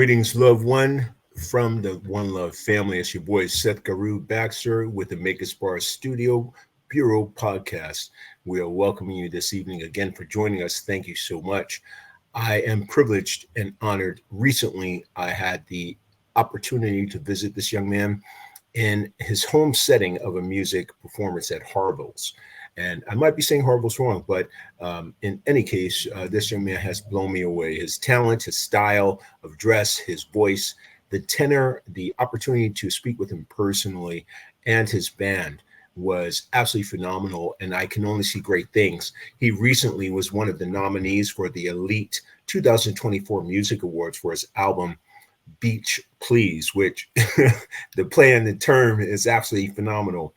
Greetings, loved one, from the One Love family. It's your boy Seth Garu Baxter with the Makersbar Studio Bureau podcast. We are welcoming you this evening again for joining us. Thank you so much. I am privileged and honored. Recently, I had the opportunity to visit this young man in his home setting of a music performance at Harville's. And I might be saying Harville's wrong, but in any case, this young man has blown me away. His talent, his style of dress, his voice, the tenor, the opportunity to speak with him personally, and his band was absolutely phenomenal. And I can only see great things. He recently was one of the nominees for the Elite 2024 Music Awards for his album Beach Please, which the play on the term is absolutely phenomenal.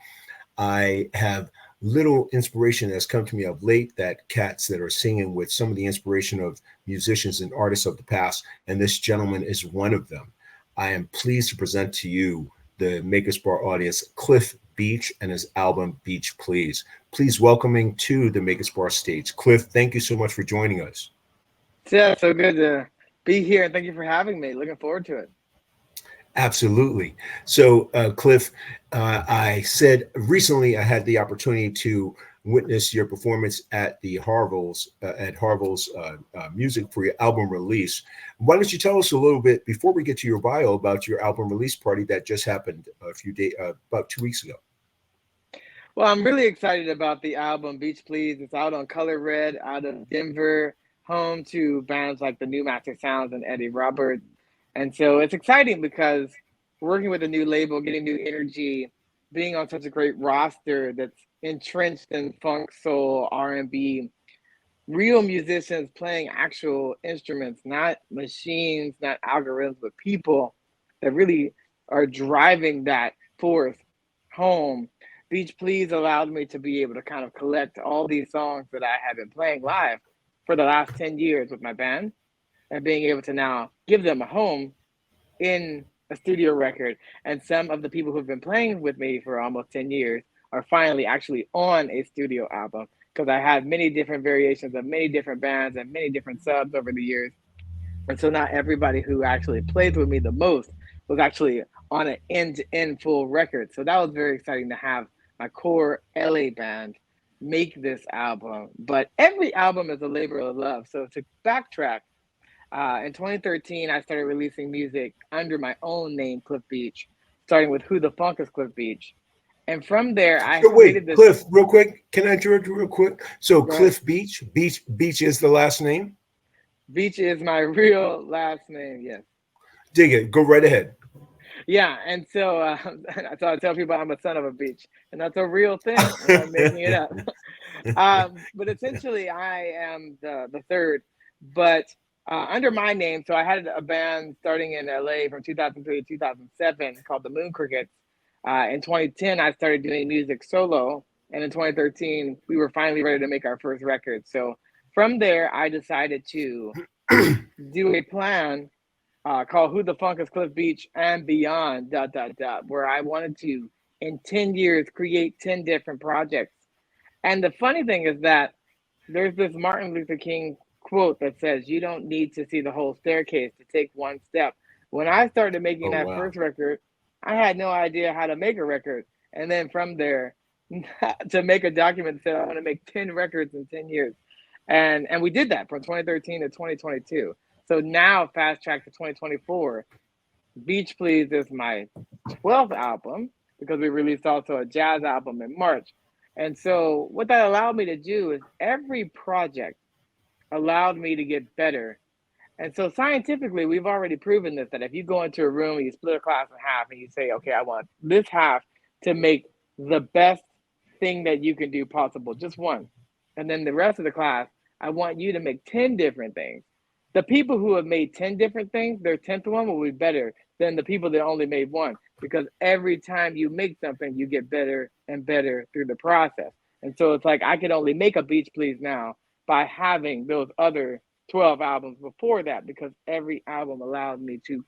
I have little inspiration that's come to me of late, that cats that are singing with some of the inspiration of musicians and artists of the past, and this gentleman is one of them. I am pleased to present to you, the Makersbar audience, Cliff Beach and his album Beach Please. Please welcoming to the Makersbar stage, Cliff. Thank you so much for joining us. Yeah, so good to be here, and thank you for having me. Looking forward to it. Absolutely. So, Cliff, I said recently I had the opportunity to witness your performance at the Harville's music for your album release. Why don't you tell us a little bit before we get to your bio about your album release party that just happened about 2 weeks ago? Well, I'm really excited about the album Beach Please. It's out on Color Red out of Denver, home to bands like the New Master Sounds and Eddie Roberts. And so it's exciting because working with a new label, getting new energy, being on such a great roster that's entrenched in funk, soul, R&B, real musicians playing actual instruments, not machines, not algorithms, but people that really are driving that force home. Beach Please allowed me to be able to kind of collect all these songs that I have been playing live for the last 10 years with my band, and being able to now give them a home in a studio record. And some of the people who've been playing with me for almost 10 years are finally actually on a studio album, because I had many different variations of many different bands and many different subs over the years. And so not everybody who actually plays with me the most was actually on an end-to-end full record. So that was very exciting to have my core LA band make this album. But every album is a labor of love. So to backtrack, in 2013, I started releasing music under my own name, Cliff Beach, starting with Who the Funk is Cliff Beach. And from there, I So created wait, this. Cliff, real quick. Can I interrupt you real quick? So Right, Cliff Beach is the last name? Beach is my real last name, yes. Dig it. Go right ahead. Yeah, and so so I tell people I'm a son of a beach, and that's a real thing. I'm not making it up. But essentially, I am the third, but under my name. So I had a band starting in LA from 2003 to 2007 called the Moon Crickets. In 2010, I started doing music solo, and in 2013, we were finally ready to make our first record. So from there, I decided to do a plan called Who the Funk is Cliff Beach and Beyond, where I wanted to, in 10 years, create 10 different projects. And the funny thing is that there's this Martin Luther King quote that says, "You don't need to see the whole staircase to take one step." When I started making Oh, that wow. first record, I had no idea how to make a record. And then from there, to make a document that said, I want to make 10 records in 10 years. And we did that from 2013 to 2022. So now, fast track to 2024, Beach Please is my 12th album, because we released also a jazz album in March. And so what that allowed me to do is every project allowed me to get better. And so scientifically, we've already proven this, that if you go into a room and you split a class in half and you say, okay, I want this half to make the best thing that you can do possible, just one. And then the rest of the class, I want you to make 10 different things. The people who have made 10 different things, their 10th one will be better than the people that only made one, because every time you make something, you get better and better through the process. And so it's like I could only make a Beach Please now by having those other 12 albums before that, because every album allowed me to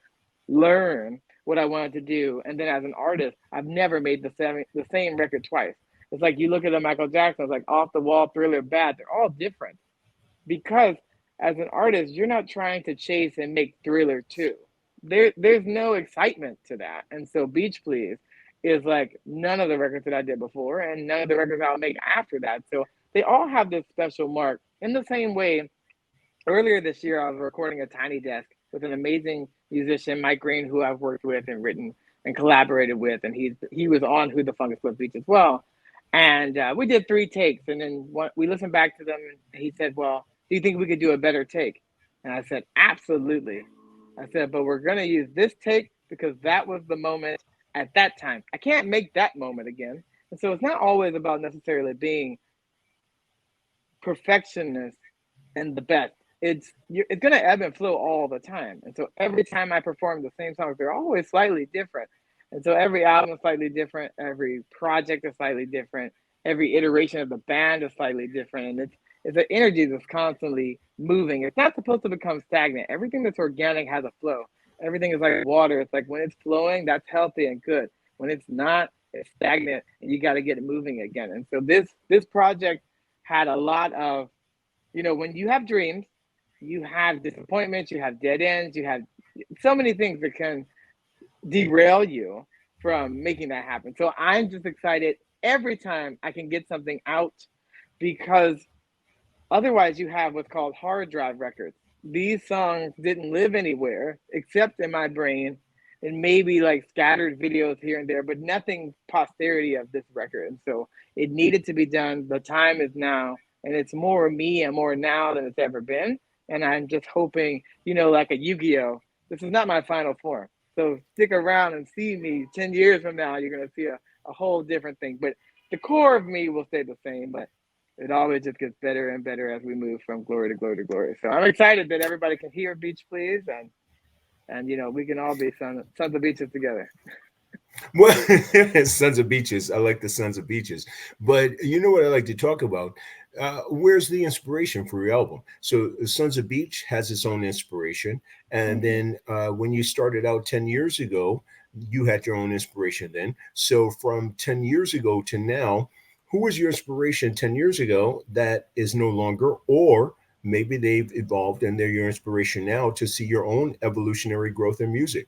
learn what I wanted to do. And then as an artist, I've never made the same record twice. It's like you look at a Michael Jackson, it's like Off the Wall, Thriller, Bad. They're all different, because as an artist, you're not trying to chase and make Thriller 2. there's no excitement to that. And so Beach Please is like none of the records that I did before and none of the records I'll make after that. So they all have this special mark. In the same way, earlier this year I was recording a Tiny Desk with an amazing musician, Mike Green, who I've worked with and written and collaborated with, and he was on Who the Funk is Split Beach as well. And we did 3 takes, and then we listened back to them, and he said, "Well, do you think we could do a better take?" And I said, "Absolutely." I said, "But we're going to use this take because that was the moment at that time. I can't make that moment again." And so it's not always about necessarily being perfectionist and the best. It's going to ebb and flow all the time. And so every time I perform the same songs, they're always slightly different. And so every album is slightly different. Every project is slightly different. Every iteration of the band is slightly different. And it's an energy that's constantly moving. It's not supposed to become stagnant. Everything that's organic has a flow. Everything is like water. It's like when it's flowing, that's healthy and good. When it's not, it's stagnant, and you got to get it moving again. And so this project had a lot of, when you have dreams, you have disappointments, you have dead ends, you have so many things that can derail you from making that happen. So I'm just excited every time I can get something out, because otherwise you have what's called hard drive records. These songs didn't live anywhere except in my brain and maybe like scattered videos here and there, but nothing posterity of this record. And so it needed to be done. The time is now, and it's more me and more now than it's ever been. And I'm just hoping, like a Yu-Gi-Oh, this is not my final form. So stick around and see me 10 years from now. You're going to see a whole different thing. But the core of me will stay the same. But it always just gets better and better as we move from glory to glory to glory. So I'm excited that everybody can hear Beach Please, and we can all be sons of beaches together. Well, Sons of Beaches. I like the Sons of Beaches. But you know what I like to talk about? Where's the inspiration for your album? So, Sons of Beach has its own inspiration. And then when you started out 10 years ago, you had your own inspiration then. So, from 10 years ago to now, who was your inspiration 10 years ago that is no longer, or maybe they've evolved and they're your inspiration now to see your own evolutionary growth in music?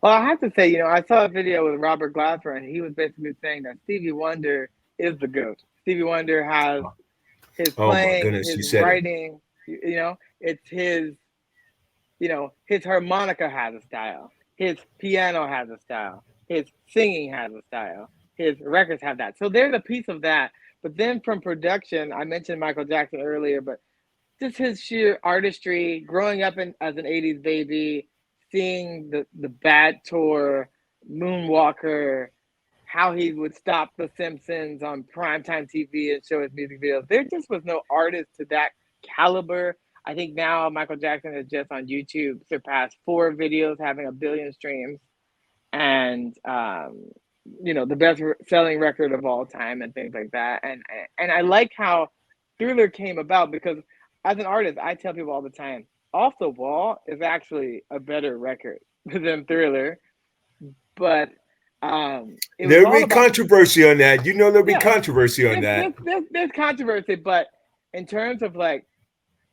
Well, I have to say, I saw a video with Robert Glasper, and he was basically saying that Stevie Wonder is the GOAT. Stevie Wonder has his Oh my playing, goodness, his you said it. writing, it's his harmonica has a style, his piano has a style, his singing has a style, his records have that. So there's a piece of that. But then from production, I mentioned Michael Jackson earlier, but just his sheer artistry, growing up as an 80s baby, seeing the Bad Tour, Moonwalker, how he would stop The Simpsons on primetime TV and show his music videos. There just was no artist to that caliber. I think now Michael Jackson has just on YouTube surpassed 4 videos having 1 billion streams, and the best selling record of all time and things like that. And I like how Thriller came about, because as an artist, I tell people all the time, Off the Wall is actually a better record than Thriller, but it was There'll all be about, controversy on that. You know, there'll be yeah, controversy on that. there's controversy, but in terms of like,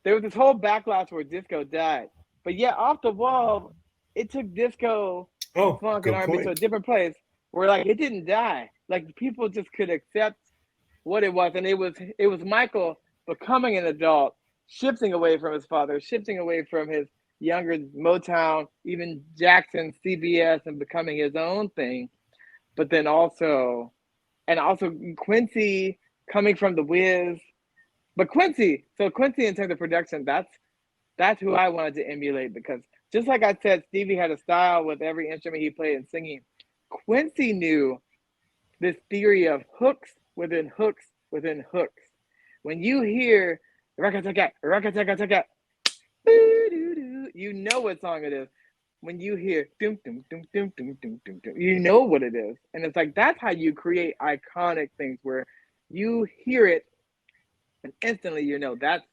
there was this whole backlash where disco died, but yeah, Off the Wall, it took disco and Oh, funk and good R&B to point. a different place where like it didn't die. Like people just could accept what it was, and it was Michael becoming an adult, shifting away from his father, shifting away from his younger Motown, even Jackson, CBS, and becoming his own thing. But then also Quincy coming from the Wiz. But Quincy in terms of production, that's who I wanted to emulate, because just like I said, Stevie had a style with every instrument he played and singing. Quincy knew this theory of hooks within hooks within hooks. When you hear Rakataka, Rakataka, you know what song it is. When you hear dum dum dum dum dum dum dum dum, you know what it is. And it's like that's how you create iconic things, where you hear it and instantly that's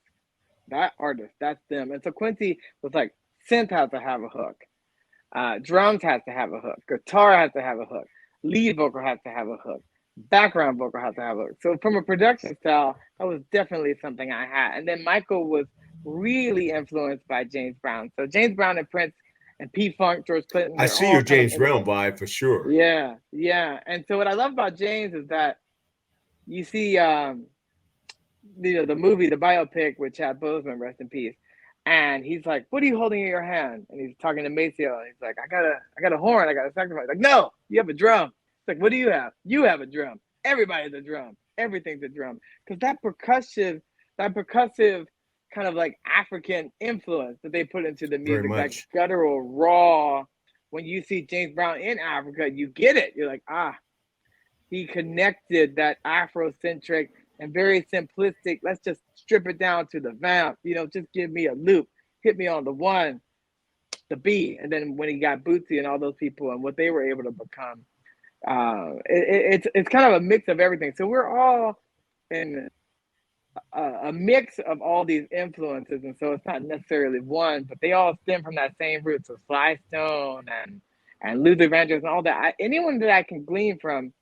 that artist, that's them. And so Quincy was like, synth has to have a hook, drums has to have a hook, guitar has to have a hook, lead vocal has to have a hook, background vocal has to have a hook. So from a production style, that was definitely something I had. And then Michael was really influenced by James Brown. So James Brown and Prince and P-Funk, George Clinton. I They're see all your kind of James Brown vibe for sure. yeah, yeah. And so what I love about James is that you see, the movie, the biopic with Chad Boseman, rest in peace. And he's like, "What are you holding in your hand?" And he's talking to Maceo. And he's like, I got a horn. I got a saxophone." Like, "No, you have a drum." It's like, "What do you have?" "You have a drum." Everybody's a drum. Everything's a drum. Because that percussive kind of like African influence that they put into the Very music, that much. guttural, raw. When you see James Brown in Africa, you get it. You're like, he connected that Afrocentric and very simplistic. Let's just strip it down to the vamp. Just give me a loop, hit me on the one, the B, and then when he got Bootsy and all those people and what they were able to become, it's kind of a mix of everything. So we're all in a mix of all these influences, and so it's not necessarily one, but they all stem from that same root. So Sly Stone and Luther Vandross and all that. Anyone that I can glean from,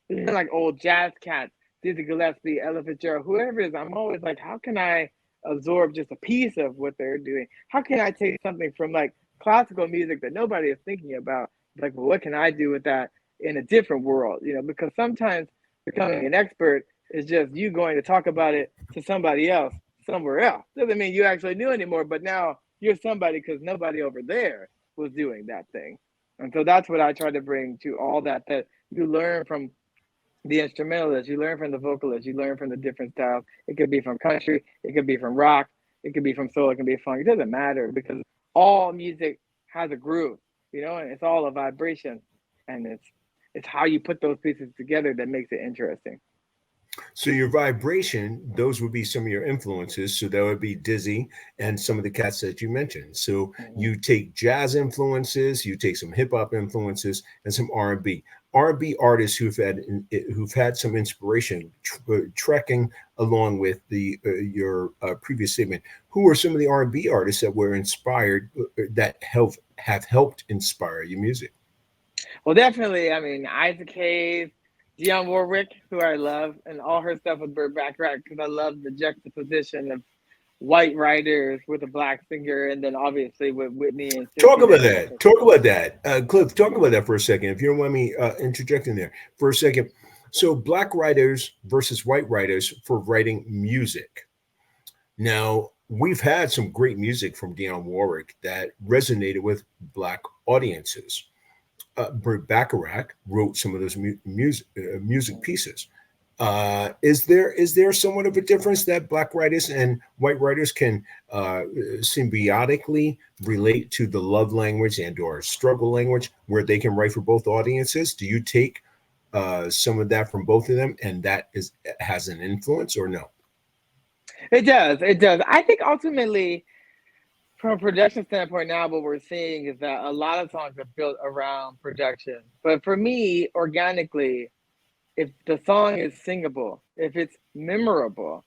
like old jazz cats, Dizzy Gillespie, Ella Fitzgerald, whoever it is, I'm always like, how can I absorb just a piece of what they're doing? How can I take something from like classical music that nobody is thinking about? Like, well, what can I do with that in a different world? Because sometimes becoming an expert is just you going to talk about it to somebody else somewhere else. Doesn't mean you actually knew anymore, but now you're somebody because nobody over there was doing that thing. And so that's what I try to bring to all that you learn from the instrumentalist, you learn from the vocalist, you learn from the different styles. It could be from country, it could be from rock, it could be from soul, it can be funk. It doesn't matter because all music has a groove, and it's all a vibration, and it's how you put those pieces together that makes it interesting. So your vibration, those would be some of your influences. So that would be Dizzy and some of the cats that you mentioned. So Mhm. you take jazz influences, you take some hip hop influences, and some R&B. R&B artists who've had some inspiration trekking along with the your previous statement. Who are some of the R&B artists that were inspired that have helped inspire your music? Well, definitely. I mean, Isaac Hayes, Dionne Warwick, who I love, and all her stuff with Burt Bacharach because I love the juxtaposition of white writers with a black singer, and then obviously with Whitney and Talk Cynthia about Davis. that. Talk about that, Cliff. Talk about that for a second, if you don't mind me interjecting there for a second. So, black writers versus white writers for writing music. Now, we've had some great music from Dionne Warwick that resonated with black audiences. Burt Bacharach wrote some of those music pieces. Is there somewhat of a difference that black writers and white writers can symbiotically relate to the love language and or struggle language where they can write for both audiences? Do you take some of that from both of them, and that has an influence or no? It does. It does. I think ultimately, from a production standpoint, now what we're seeing is that a lot of songs are built around production. But for me, organically, if the song is singable, if it's memorable,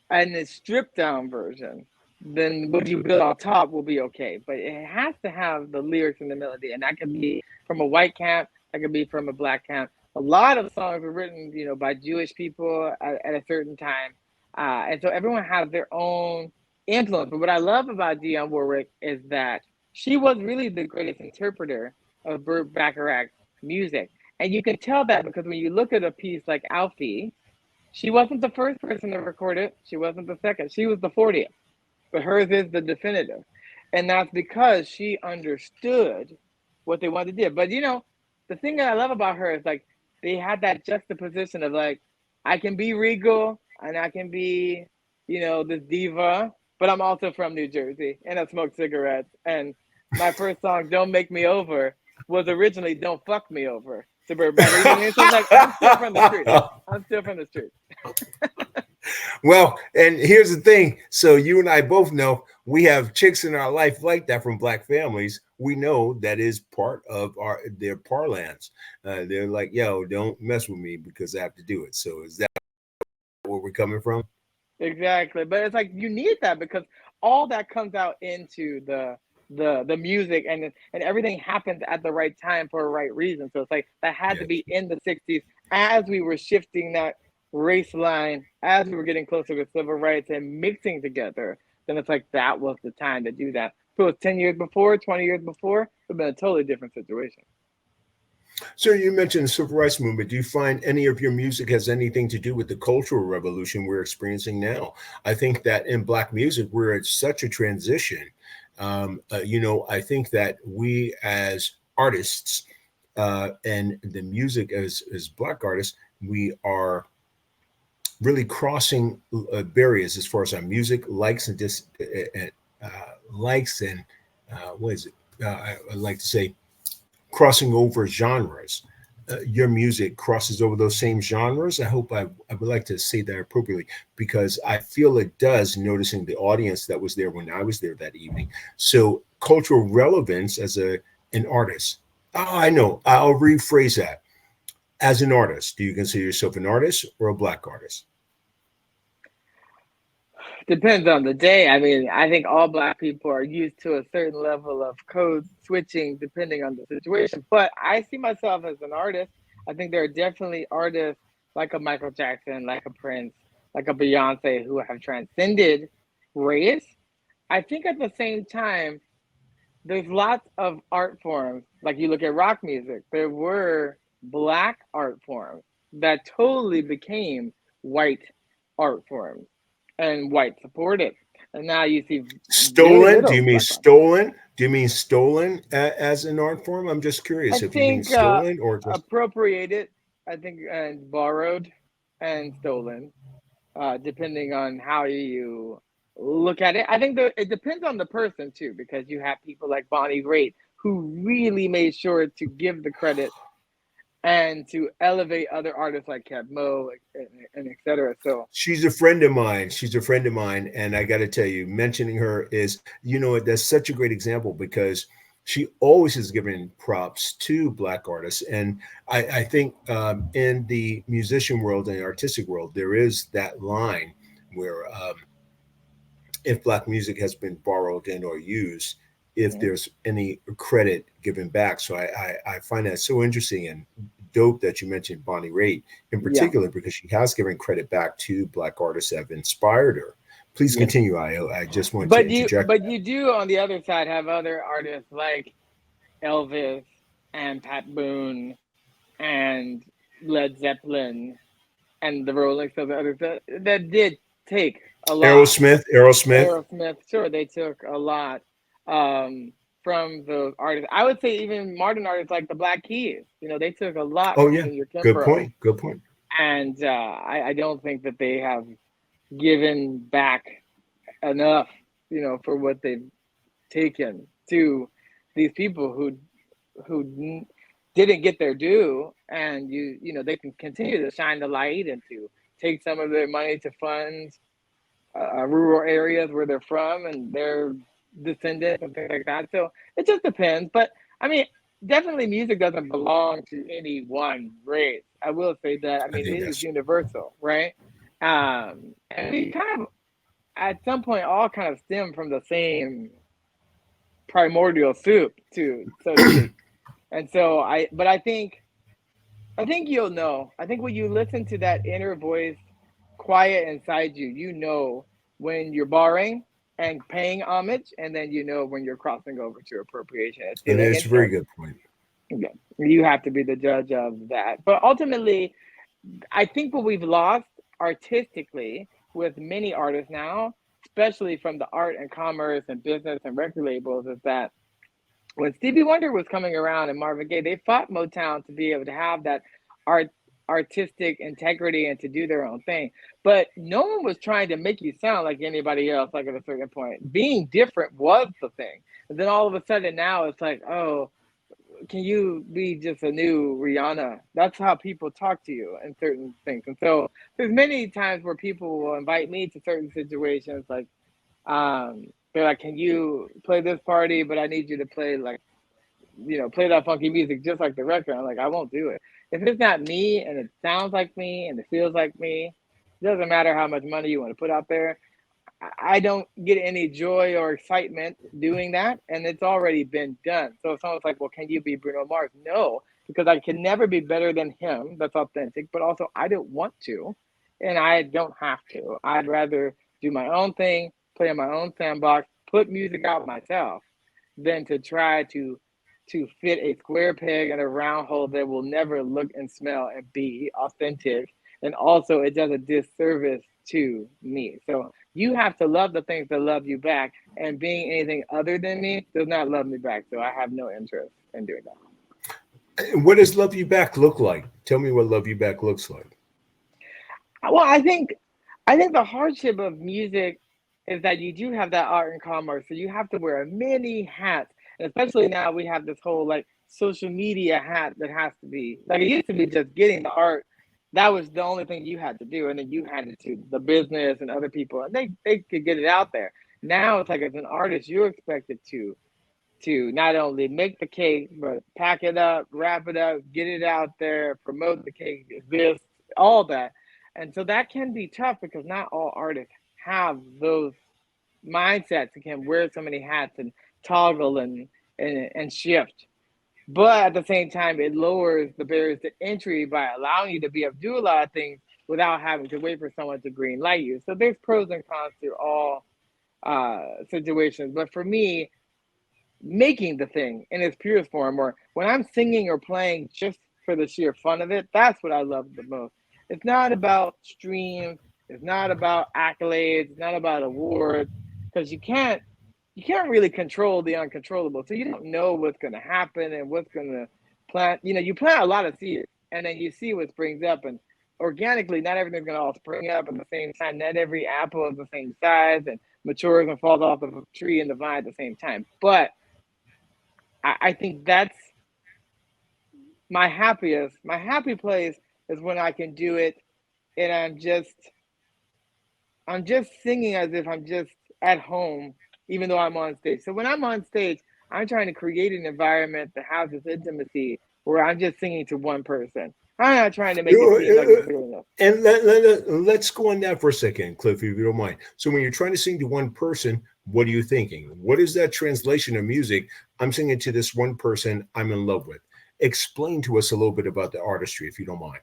and it's stripped down version, then what you build on top will be okay. But it has to have the lyrics and the melody, and that can be from a white camp, that can be from a black camp. A lot of songs were written, by Jewish people at a certain time, and so everyone has their own influence. But what I love about Dionne Warwick is that she was really the greatest interpreter of Burt Bacharach's music, and you can tell that because when you look at a piece like Alfie, she wasn't the first person to record it. She wasn't the second. She was the 40th, but hers is the definitive. And that's because she understood what they wanted to do. But the thing that I love about her is like they had that juxtaposition of like, I can be regal and I can be, this diva, but I'm also from New Jersey and I smoke cigarettes. And my first song, Don't Make Me Over, was originally Don't Fuck Me Over to Burt Bacharach. You know what I mean? So it's like I'm still from the street. I'm still from the street. Well, and here's the thing. So you and I both know we have chicks in our life like that from black families. We know that is part of their parlance. They're like, "Yo, don't mess with me because I have to do it." So is that where we're coming from? Exactly. But it's like you need that because all that comes out into the music and everything happens at the right time for a right reason. So it's like that had to Yes. be in the 60s as we were shifting that race line, as we were getting closer to civil rights and mixing together, then it's like that was the time to do that. If it was 10 years before, 20 years before, it would have been a totally different situation. So you mentioned the civil rights movement. Do you find any of your music has anything to do with the cultural revolution we're experiencing now? I think that in Black music, we're at such a transition. I think that we as artists and the music as Black artists, we are really crossing barriers as far as our music likes and likes and what is it? I like to say crossing over genres. Your music crosses over those same genres. I would like to say that appropriately because I feel it does, noticing the audience that was there when I was there that evening. So cultural relevance as an artist. Oh, I know. I'll rephrase that. As an artist, do you consider yourself an artist or a Black artist? Depends on the day. I mean, I think all Black people are used to a certain level of code switching depending on the situation. But I see myself as an artist. I think there are definitely artists like a Michael Jackson, like a Prince, like a Beyonce who have transcended race. I think at the same time, there's lots of art forms. Like you look at rock music, there were Black art forms that totally became white art forms and white supported. And now you see very Stolen? Do little you mean Black art. stolen? Do you mean stolen as an art form? I'm just I curious if you mean think stolen or just. appropriated, I think, and borrowed and stolen, depending on how you look at it. I think that it depends on the person too, because you have people like Bonnie Raitt who really made sure to give the credit and to elevate other artists like Kev Mo and et cetera. So She's a friend of mine. She's a friend of mine. And I got to tell you, mentioning her is, that's such a great example because she always has given props to Black artists. And I think in the musician world and the artistic world, there is that line where if Black music has been borrowed in or used, if mhm, there's any credit given back. So I find that so interesting and dope that you mentioned Bonnie Raitt in yeah, particular because she has given credit back to Black artists that have inspired her. Please yeah. continue. I just want to But interject you do on the other side have other artists like Elvis and Pat Boone and Led Zeppelin and the Rolling Stones and others that did take a that. lot. Aerosmith. Aerosmith, sure, they took a lot um, from those artists. I would say even modern artists like the Black Keys, they took a lot Oh from yeah, Junior good Kimbrough, point. Good point. and I don't think that they have given back enough, for what they've taken to these people who didn't get their due, and they can continue to shine the light and to take some of their money to fund rural areas where they're from and their descendants and things like that. So it just depends. But I mean, definitely music doesn't belong to any one race. I will say that. I I mean, think it is that's universal, right? And we kind of, at some point, all kind of stem from the same primordial soup, too, so to speak. And so but I think you'll know. I think when you listen to that inner voice quiet inside you, when you're borrowing and paying homage, and then when you're crossing over to appropriation and and stealing. that's And a very good point. yeah, you have to be the judge of that. But ultimately, I think what we've lost artistically with many artists now, especially from the art and commerce and business and record labels, is that when Stevie Wonder was coming around and Marvin Gaye, they fought Motown to be able to have that art artistic integrity and to do their own thing. But no one was trying to make you sound like anybody else, like at a certain point. Being different was the thing. And then all of a sudden now it's like, oh, can you be just a new Rihanna? That's how people talk to you in certain things. And so there's many times where people will invite me to certain situations like they're like, can you play this party? But I need you to play play that funky music just like the record. I'm like, I won't do it. If it's not me and it sounds like me and it feels like me, it doesn't matter how much money you want to put out there. I don't get any joy or excitement doing that, and it's already been done. So if someone's like, well, can you be Bruno Mars? No, because I can never be better than him. That's authentic. But also, I don't want to, and I don't have to. I'd rather do my own thing, play in my own sandbox, put music out myself than to try to fit a square peg in a round hole that will never look and smell and be authentic. And also, it does a disservice to me. So you have to love the things that love you back, and being anything other than me does not love me back. So I have no interest in doing that. What does love you back look like? Tell me what love you back looks like. Well, I think the hardship of music is that you do have that art and commerce, so you have to wear many hats, and especially now we have this whole like social media hat that has to be like it used to be just getting the art. That was the only thing you had to do, and then you had it to the business and other people, and they could get it out there. Now it's like as an artist, you're expected to not only make the cake, but pack it up, wrap it up, get it out there, promote the cake, this, all that. And so that can be tough because not all artists have those mindsets and can wear so many hats and toggle and shift. But at the same time, it lowers the barriers to entry by allowing you to be able to do a lot of things without having to wait for someone to green light you. So there's pros and cons to all situations. But for me, making the thing in its purest form, or when I'm singing or playing just for the sheer fun of it, that's what I love the most. It's not about streams, it's not about accolades, it's not about awards, because you can't really control the uncontrollable. So you don't know what's going to happen and what's going to plant. You plant a lot of seeds, and then you see what springs up. And organically, not everything's going to all spring up at the same time. Not every apple is the same size and matures and falls off the tree and the vine at the same time. But I think that's my happiest. My happy place is when I can do it, and I'm just singing as if I'm just at home, even though I'm on stage. So when I'm on stage, I'm trying to create an environment that has this intimacy where I'm just singing to one person. I'm not trying to make it seem like it's doing enough. And let's go on that for a second, Cliff, if you don't mind. So when you're trying to sing to one person, what are you thinking? What is that translation of music? I'm singing to this one person I'm in love with. Explain to us a little bit about the artistry, if you don't mind.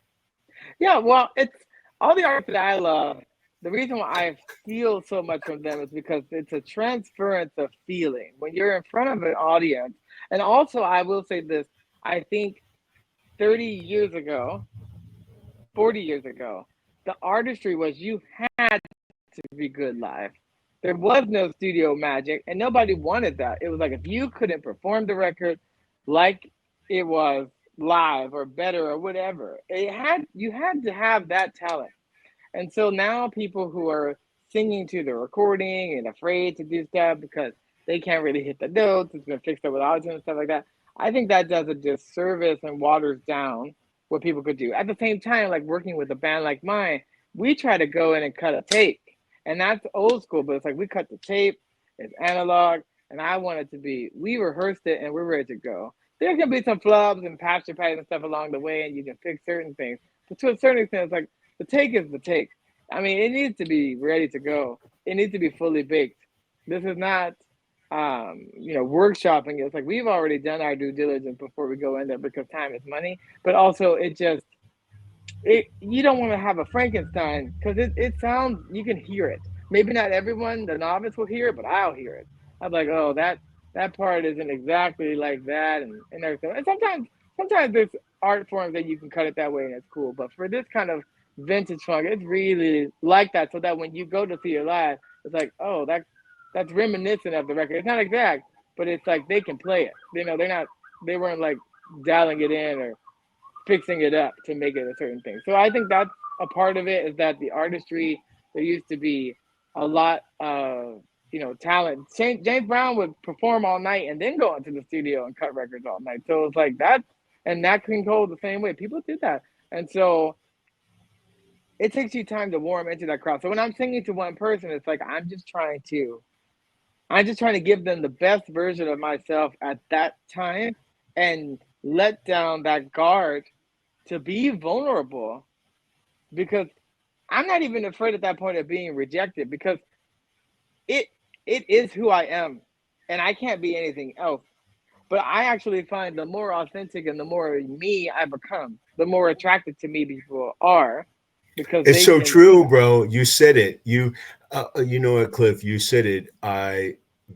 Yeah, well, it's all the art that I love. The reason why I feel so much from them is because it's a transference of feeling when you're in front of an audience. And also, I will say this, I think 30 years ago, 40 years ago, the artistry was you had to be good live. There was no studio magic, and nobody wanted that. It was like if you couldn't perform the record like it was live or better or whatever, you had to have that talent. And so now people who are singing to the recording and afraid to do stuff because they can't really hit the notes, it's been fixed up with audio and stuff like that. I think that does a disservice and waters down what people could do. At the same time, like working with a band like mine, we try to go in and cut a tape. And that's old school, but it's like we cut the tape, it's analog, and I want it to be, we rehearsed it and we're ready to go. There can be some flubs and patch and stuff along the way, and you can fix certain things. But to a certain extent, it's like the take is the take. I mean, it needs to be ready to go. It needs to be fully baked. This is not, workshopping. It's like we've already done our due diligence before we go in there because time is money. But also, you don't want to have a Frankenstein because it sounds, you can hear it. Maybe not everyone, the novice will hear it, but I'll hear it. I'm like, oh, that part isn't exactly like that, and everything. And sometimes there's art forms that you can cut it that way and it's cool. But for this kind of vintage funk, it's really like that. So that when you go to see it live, it's like, oh, that's reminiscent of the record. It's not exact, but it's like they can play it. They weren't like dialing it in or fixing it up to make it a certain thing. So I think that's a part of it, is that the artistry, there used to be a lot of talent. James Brown would perform all night and then go into the studio and cut records all night. So it's like that, and Nat King Cole the same way. People did that, and so it takes you time to warm into that crowd. So when I'm singing to one person, it's like I'm just trying to give them the best version of myself at that time and let down that guard to be vulnerable, because I'm not even afraid at that point of being rejected, because it is who I am and I can't be anything else. But I actually find the more authentic and the more me I become, the more attracted to me people are, because It's they so can see true, that. bro. You said it. You know what, Cliff? You said it.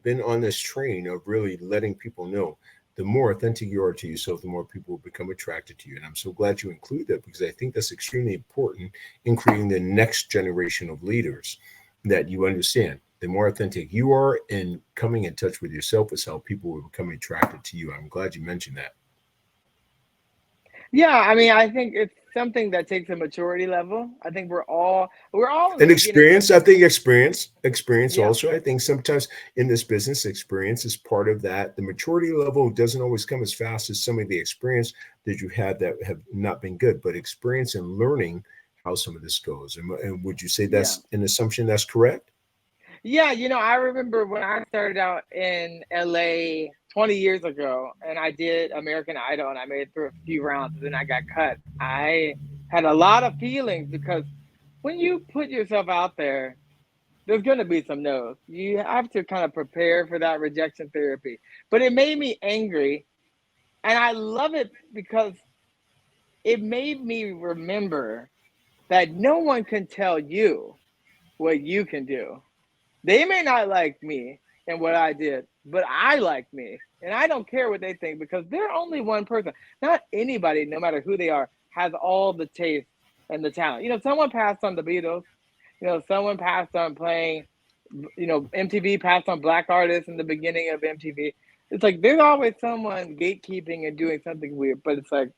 been on this train of really letting people know the more authentic you are to yourself, the more people will become attracted to you. And I'm so glad you include that because I think that's extremely important in creating the next generation of leaders, that you understand the more authentic you are and coming in touch with yourself is how people will become attracted to you. I'm glad you mentioned that. Yeah, I mean, I think it's something that takes a maturity level. I think we're all in the And beginning experience, I stages. think experience Yeah, also. I think sometimes in this business, experience is part of that. The maturity level doesn't always come as fast as some of the experience that you had that have not been good, but experience and learning how some of this goes. And would you say yeah. that's an assumption that's correct? Yeah, I remember when I started out in LA 20 years ago and I did American Idol and I made it through a few rounds and then I got cut. I had a lot of feelings because when you put yourself out there, there's going to be some no's. You have to kind of prepare for that rejection therapy. But it made me angry. And I love it because it made me remember that no one can tell you what you can do. They may not like me and what I did, but I like me. And I don't care what they think because they're only one person. Not anybody, no matter who they are, has all the taste and the talent. Someone passed on the Beatles. Someone passed on playing, MTV passed on black artists in the beginning of MTV. It's like there's always someone gatekeeping and doing something weird, but it's like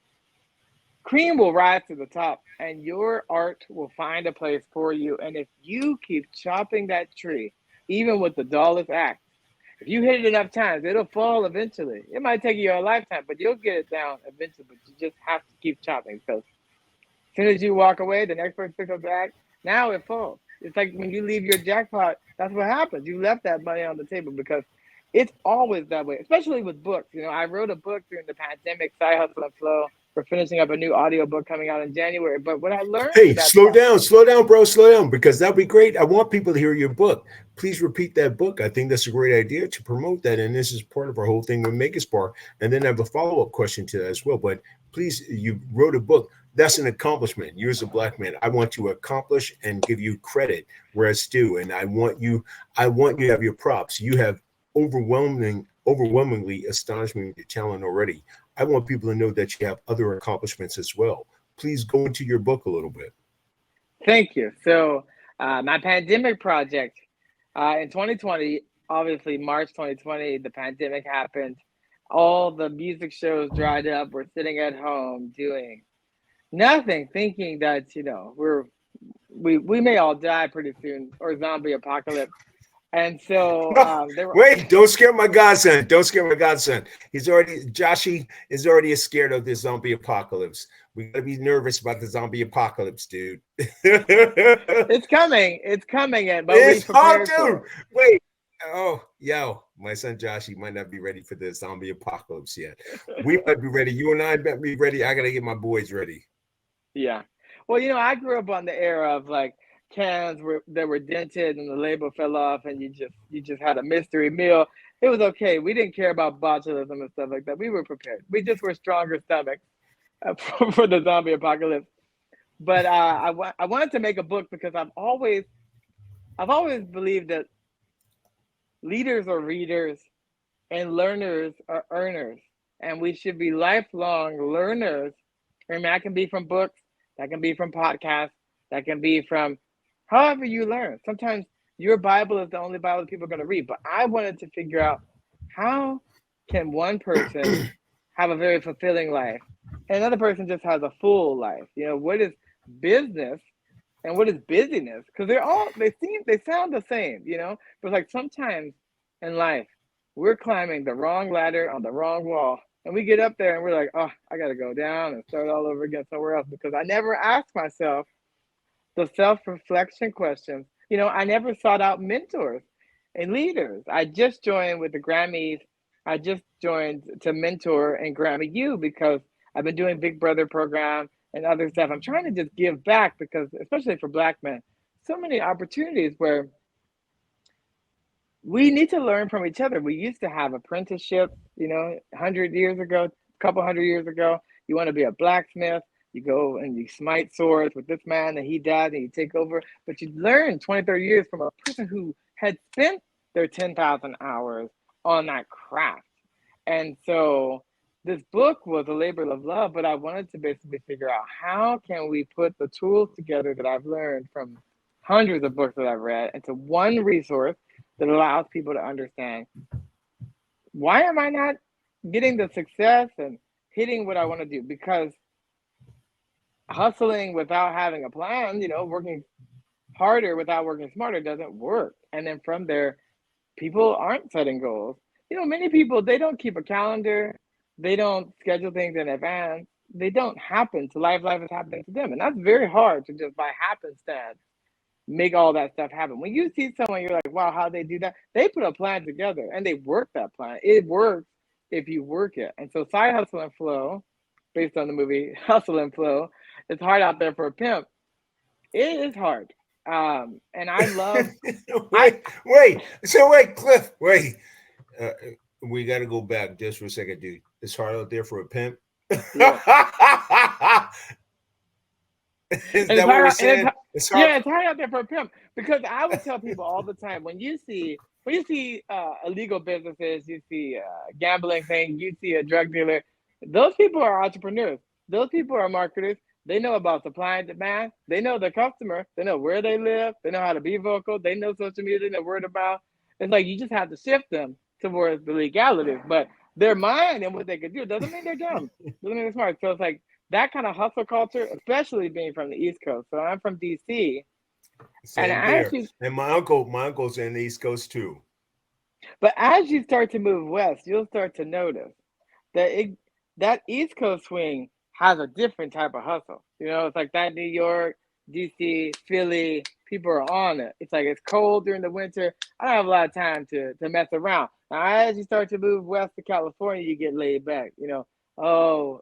cream will rise to the top and your art will find a place for you. And if you keep chopping that tree, even with the dullest axe, if you hit it enough times, it'll fall eventually. It might take you a lifetime, but you'll get it down eventually. But you just have to keep chopping because as soon as you walk away, the next person picks up the axe. Now it falls. It's like when you leave your jackpot, that's what happens. You left that money on the table because it's always that way, especially with books. I wrote a book during the pandemic, Side Hustle and Flow. We're finishing up a new audiobook coming out in January. But what I learned through Hey, that slow down, bro, slow down, because that'd be great. I want people to hear your book. Please repeat that book. I think that's a great idea to promote that. And this is part of our whole thing with Make It Spark. And then I have a follow up question to that as well. But please, you wrote a book. That's an accomplishment. You as a black man, I want to accomplish and give you credit where it's due. And I want you to have your props. You have overwhelmingly astonished me with your talent already. I want people to know that you have other accomplishments as well. Please go into your book a little bit. Thank you. So, my pandemic project in 2020, obviously, March 2020, the pandemic happened. All the music shows dried up. We're sitting at home doing nothing, thinking that, we may all die pretty soon or zombie apocalypse. And so there were, Wait, don't scare my godson. Don't scare my godson. Joshy is already scared of this zombie apocalypse. We gotta be nervous about the zombie apocalypse, dude. it's coming in, but we It's hard, prepared for dude. it. Wait. Oh, yo, my son Joshy might not be ready for the zombie apocalypse yet. We might be ready. You and I might be ready. I gotta get my boys ready. Yeah. Well, I grew up on the era of like that were dented and the label fell off and you just had a mystery meal. It was okay. We didn't care about botulism and stuff like that. We were prepared. We just were stronger stomachs for the zombie apocalypse. But I wanted to make a book because I've always believed that leaders are readers and learners are earners, and we should be lifelong learners. And that can be from books, that can be from podcasts, that can be from however you learn. Sometimes your Bible is the only Bible that people are going to read, but I wanted to figure out how can one person have a very fulfilling life and another person just has a full life. What is business and what is busyness? Because they sound the same, but like sometimes in life we're climbing the wrong ladder on the wrong wall and we get up there and we're like, oh, I got to go down and start all over again somewhere else because I never asked myself the self-reflection questions. I never sought out mentors and leaders. I just joined with the Grammys. I just joined to mentor and Grammy U because I've been doing Big Brother program and other stuff. I'm trying to just give back because, especially for Black men, so many opportunities where we need to learn from each other. We used to have apprenticeships, 100 years ago, a couple 100 years ago. You want to be a blacksmith, you go and you smite swords with this man and he died and you take over. But you learn 20, 30 years from a person who had spent their 10,000 hours on that craft. And so this book was a labor of love, but I wanted to basically figure out how can we put the tools together that I've learned from hundreds of books that I've read into one resource that allows people to understand, why am I not getting the success and hitting what I want to do? Because hustling without having a plan, working harder without working smarter doesn't work. And then from there, people aren't setting goals. Many people, they don't keep a calendar, they don't schedule things in advance. They don't happen to life. Life is happening to them. And that's very hard to just by happenstance make all that stuff happen. When you see someone, you're like, wow, how they do that? They put a plan together and they work that plan. It works if you work it. And so Side Hustle and Flow, based on the movie Hustle and Flow, it's hard out there for a pimp. It is hard. And I love Cliff, we got to go back just for a second, dude. It's hard out there for a pimp. Yeah. Is that what we're saying? It's hard out there for a pimp, because I would tell people all the time, when you see illegal businesses, you see gambling thing, you see a drug dealer, those people are entrepreneurs. Those people are marketers. They know about supply and demand. They know the customer. They know where they live. They know how to be vocal. They know social media. They know word about. It's like you just have to shift them towards the legalities. But their mind and what they could do doesn't mean they're dumb. Doesn't mean they're smart. So it's like that kind of hustle culture, especially being from the East Coast. So I'm from DC. And my uncle's in the East Coast too. But as you start to move west, you'll start to notice that that East Coast swing has a different type of hustle. It's like that New York, DC, Philly, people are on it. It's like it's cold during the winter. I don't have a lot of time to mess around. Now, as you start to move west to California, you get laid back. Oh,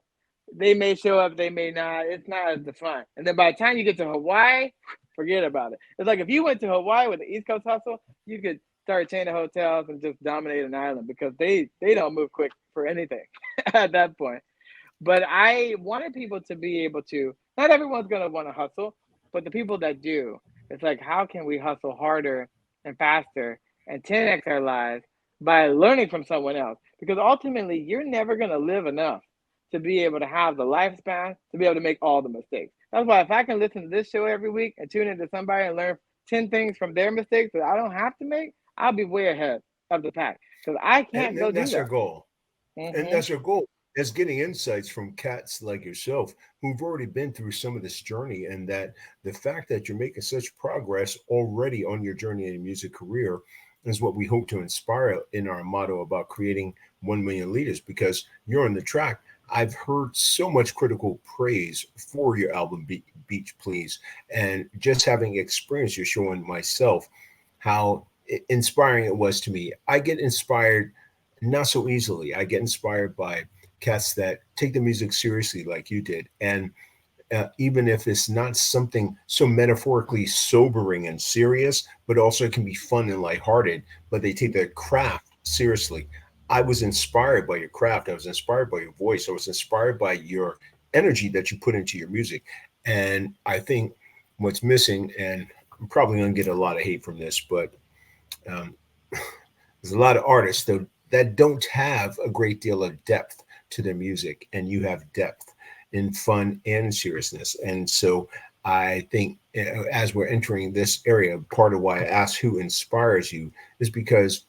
they may show up, they may not. It's not as defined. And then by the time you get to Hawaii, forget about it. It's like if you went to Hawaii with the East Coast hustle, you could start a chain of hotels and just dominate an island, because they don't move quick for anything at that point. But I wanted people to be able to, not everyone's going to want to hustle, but the people that do, it's like, how can we hustle harder and faster and 10x our lives by learning from someone else? Because ultimately, you're never going to live enough to be able to have the lifespan to be able to make all the mistakes. That's why if I can listen to this show every week and tune into somebody and learn 10 things from their mistakes that I don't have to make, I'll be way ahead of the pack, because I can't go do that. That's our goal. Mm-hmm. And that's our goal. Is getting insights from cats like yourself who've already been through some of this journey, and that the fact that you're making such progress already on your journey in a music career is what we hope to inspire in our motto about creating 1 million leaders, because you're on the track. I've heard so much critical praise for your album Beach Please, and just having experience, you're showing myself how inspiring it was to me. I get inspired not so easily. I get inspired by cats that take the music seriously like you did. And even if it's not something so metaphorically sobering and serious, but also it can be fun and lighthearted, but they take their craft seriously. I was inspired by your craft. I was inspired by your voice. I was inspired by your energy that you put into your music. And I think what's missing, and I'm probably going to get a lot of hate from this, but there's a lot of artists that don't have a great deal of depth to their music, and you have depth in fun and seriousness. And so I think as we're entering this area, part of why I asked who inspires you is because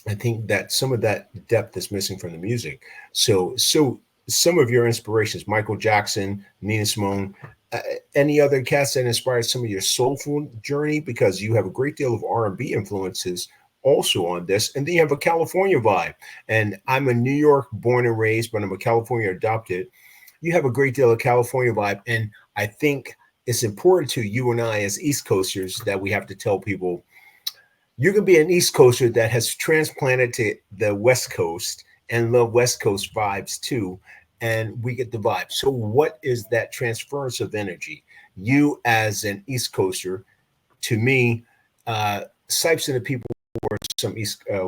I think that some of that depth is missing from the music. So some of your inspirations, Michael Jackson, Nina Simone, any other cats that inspired some of your soulful journey, because you have a great deal of R&B influences also on this, and then you have a California vibe. And I'm a New York born and raised, but I'm a California adopted. You have a great deal of California vibe, and I think it's important to you and I as East Coasters that we have to tell people, you can be an East Coaster that has transplanted to the West Coast and love West Coast vibes too, and we get the vibe. So what is that transference of energy? You as an East Coaster, to me, Sipes and the people were some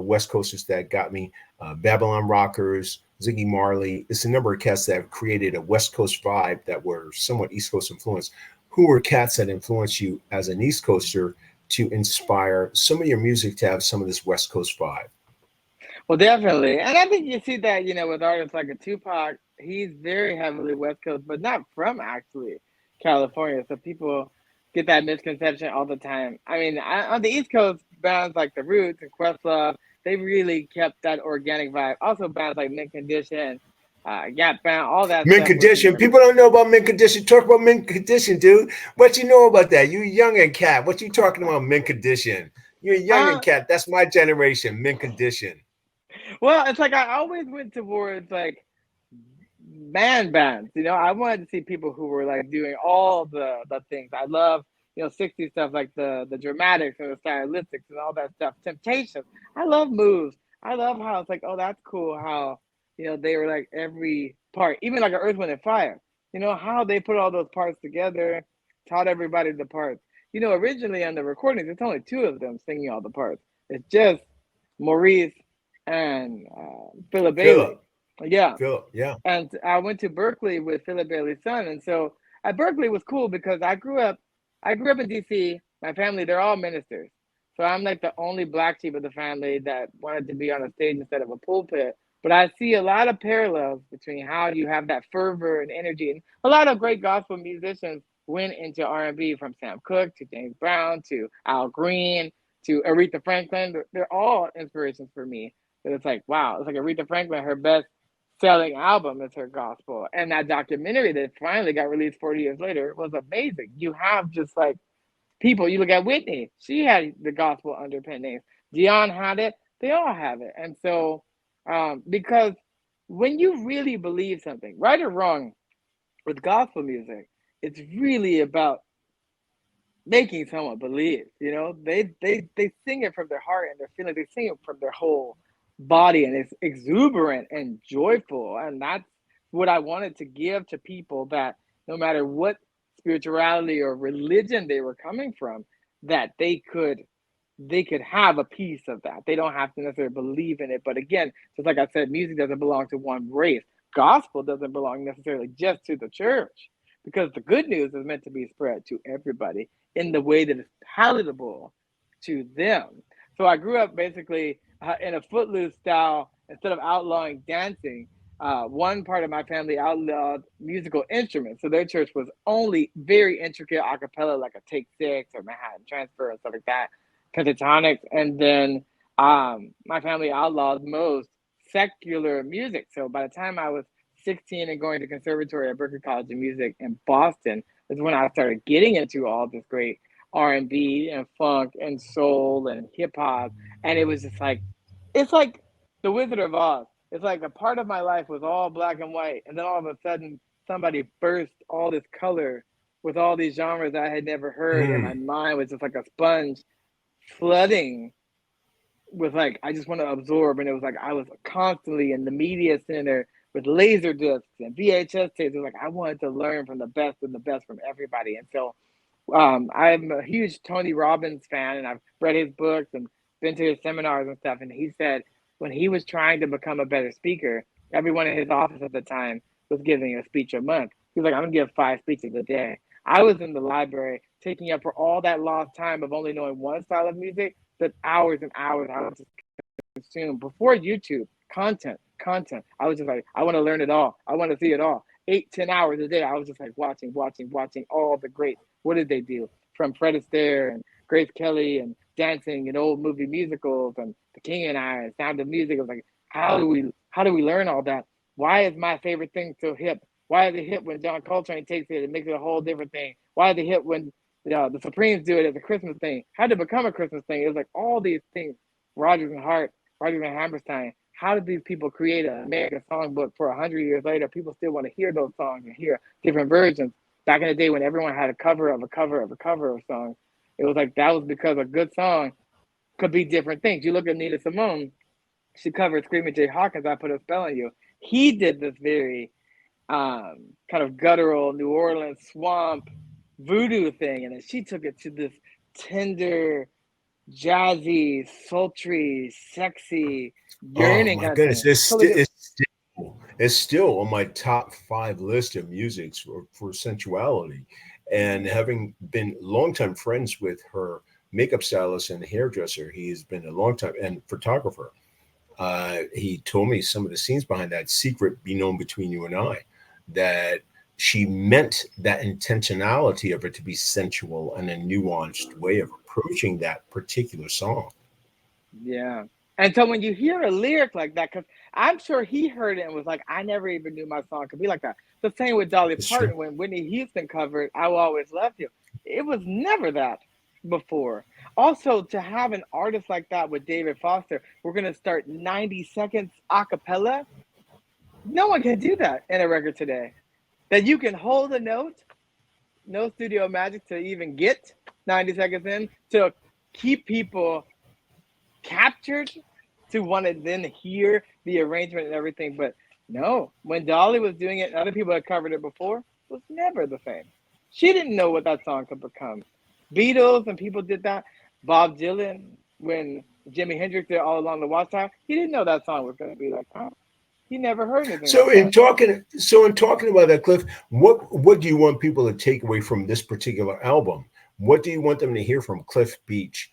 West Coasters that got me. Babylon Rockers, Ziggy Marley. It's a number of cats that have created a West Coast vibe that were somewhat East Coast influenced. Who were cats that influenced you as an East Coaster to inspire some of your music to have some of this West Coast vibe? Well, definitely. And I think you see that, with artists like a Tupac, he's very heavily West Coast, but not from actually California. So people get that misconception all the time. I mean, on the East Coast, bands like The Roots and Questlove, they really kept that organic vibe. Also, bands like Mint Condition, Gap Band, all that Mint stuff was, Condition. People don't know about Mint Condition. Talk about Mint Condition, dude. What you know about that? You young and cat. What you talking about, Mint Condition? You're young and uh, cat. That's my generation, Mint Condition. well, it's like I always went towards like man bands. I wanted to see people who were like doing all the things. I love 60s stuff like the dramatics and the stylistics and all that stuff. Temptations. I love moves. I love how it's like, oh, that's cool. How they were like every part, even like an Earth, Wind, and Fire. How they put all those parts together, taught everybody the parts. Originally on the recordings, it's only two of them singing all the parts. It's just Maurice and Philip Bailey. Philip. Yeah. Philip. Yeah. And I went to Berkeley with Philip Bailey's son, and so at Berkeley was cool because I grew up in DC. My family, they're all ministers, so I'm like the only black sheep of the family that wanted to be on a stage instead of a pulpit. But I see a lot of parallels between how you have that fervor and energy, and a lot of great gospel musicians went into R&B, from Sam Cooke to James Brown to Al Green to Aretha Franklin. They're all inspirations for me. But it's like, wow, it's like Aretha Franklin, her best selling album is her gospel. And that documentary that finally got released 40 years later was amazing. You have just like people, you look at Whitney, she had the gospel underpinnings. Dion had it, they all have it. And so, because when you really believe something, right or wrong, with gospel music, it's really about making someone believe. They sing it from their heart and their feelings. They sing it from their whole body, and it's exuberant and joyful. And that's what I wanted to give to people, that no matter what spirituality or religion they were coming from, that they could have a piece of that. They don't have to necessarily believe in it. But again, just like I said, music doesn't belong to one race. Gospel doesn't belong necessarily just to the church, because the good news is meant to be spread to everybody in the way that is palatable to them. So I grew up basically in a footloose style. Instead of outlawing dancing, one part of my family outlawed musical instruments. So their church was only very intricate a cappella, like a Take Six or Manhattan Transfer and stuff like that, pentatonics. And then my family outlawed most secular music. So by the time I was 16 and going to conservatory at Berklee College of Music in Boston is when I started getting into all this great R&B and funk and soul and hip hop. And it was just like, it's like the Wizard of Oz. It's like a part of my life was all black and white, and then all of a sudden somebody burst all this color with all these genres I had never heard, and my mind was just like a sponge flooding with like, I just want to absorb. And it was like I was constantly in the media center with laser discs and VHS tapes. It was like I wanted to learn from the best and the best from everybody. And so I'm a huge Tony Robbins fan, and I've read his books and been to his seminars and stuff. And he said when he was trying to become a better speaker, everyone in his office at the time was giving a speech a month. He was like, I'm gonna give 5 speeches a day. I was in the library taking up for all that lost time of only knowing one style of music, that hours and hours I was just consumed before YouTube content. I was just like, I want to learn it all. I want to see it all. 8-10 hours a day. I was just like watching all the greats. What did they do? From Fred Astaire and Grace Kelly and dancing and old movie musicals and The King and I and Sound of Music. I was like, how do we learn all that? Why is my favorite thing so hip? Why is it hip when John Coltrane takes it and makes it a whole different thing? Why is it hip when the Supremes do it as a Christmas thing? How did it become a Christmas thing? It was like all these things. Rodgers and Hart, Rodgers and Hammerstein. How did these people create an American songbook for 100 years later? People still want to hear those songs and hear different versions. Back in the day when everyone had a cover of a cover of a cover of songs, it was like that was because a good song could be different things. You look at Nina Simone, she covered Screaming Jay Hawkins, I Put a Spell on You. He did this very kind of guttural New Orleans swamp voodoo thing, and then she took it to this tender, jazzy, sultry, sexy, Oh yearning my kind of goodness, thing. Totally. it's still on my top 5 list of music for sensuality. And having been longtime friends with her makeup stylist and hairdresser. He has been a long time and photographer. He told me some of the scenes behind that secret be known between you and I, that she meant that intentionality of it to be sensual and a nuanced way of approaching that particular song. Yeah. And so when you hear a lyric like that, because I'm sure he heard it and was like, I never even knew my song could be like that. The same with Dolly It's true. Parton when Whitney Houston covered I Will Always Love You. It was never that before. Also, to have an artist like that with David Foster, we're going to start 90 seconds a cappella. No one can do that in a record today. That you can hold a note, no studio magic to even get 90 seconds in, to keep people captured, to want to then hear the arrangement and everything. But no, when Dolly was doing it, and other people had covered it before, it was never the same. She didn't know what that song could become. Beatles and people did that. Bob Dylan, when Jimi Hendrix did All Along the Watchtower, he didn't know that song was going to be like that. He never heard anything So like in that. talking about that, Cliff, what do you want people to take away from this particular album? What do you want them to hear from Cliff Beach,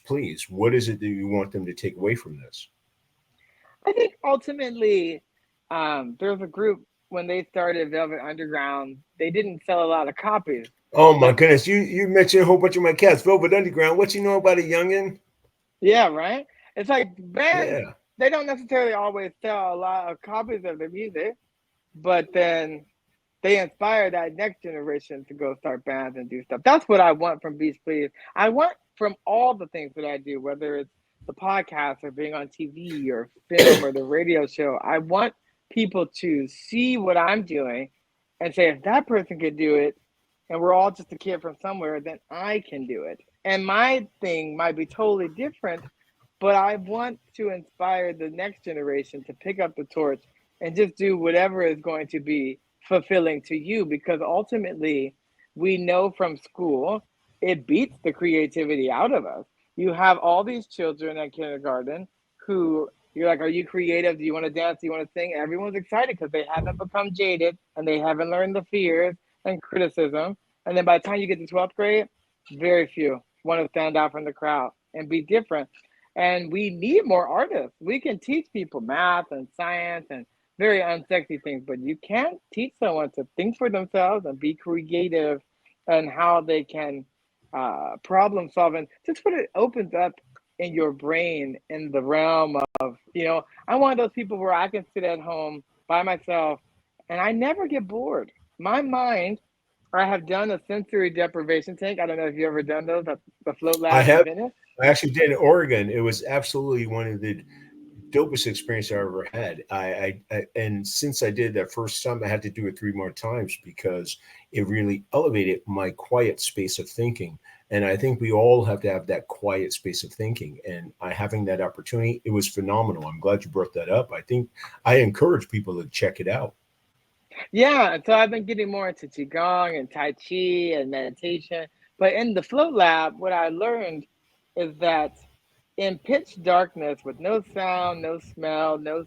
please? What is it that you want them to take away from this? I think ultimately, there's a group when they started Velvet Underground, they didn't sell a lot of copies. Oh my But goodness, you mentioned a whole bunch of my cats. Velvet Underground. What you know about a youngin? yeah, right? It's like bands, Yeah. they don't necessarily always sell a lot of copies of their music, but then they inspire that next generation to go start bands and do stuff. That's what I want from Beach Please. I want from all the things that I do, whether it's the podcast or being on TV or film or the radio show. I want people to see what I'm doing and say, if that person could do it, and we're all just a kid from somewhere, then I can do it. And my thing might be totally different, but I want to inspire the next generation to pick up the torch and just do whatever is going to be fulfilling to you, because ultimately we know from school it beats the creativity out of us. You have all these children at kindergarten who you're like, are you creative? Do you want to dance? Do you want to sing? Everyone's excited because they haven't become jaded and they haven't learned the fears and criticism. And then by the time you get to 12th grade, very few want to stand out from the crowd and be different. And we need more artists. We can teach people math and science and very unsexy things, but you can't teach someone to think for themselves and be creative and how they can problem solve. And just what it opens up in your brain in the realm of, I'm one of those people where I can sit at home by myself and I never get bored. My mind, I have done a sensory deprivation tank. I don't know if you ever done those at the Float I Lab in have. Venice. I actually did in Oregon. It was absolutely one of the dopest experience I ever had. And since I did that first time, I had to do it 3 more times because it really elevated my quiet space of thinking. And I think we all have to have that quiet space of thinking. And I having that opportunity, it was phenomenal. I'm glad you brought that up. I think I encourage people to check it out. Yeah, so I've been getting more into Qigong and Tai Chi and meditation. But in the Float Lab, what I learned is that in pitch darkness with no sound, no smell, no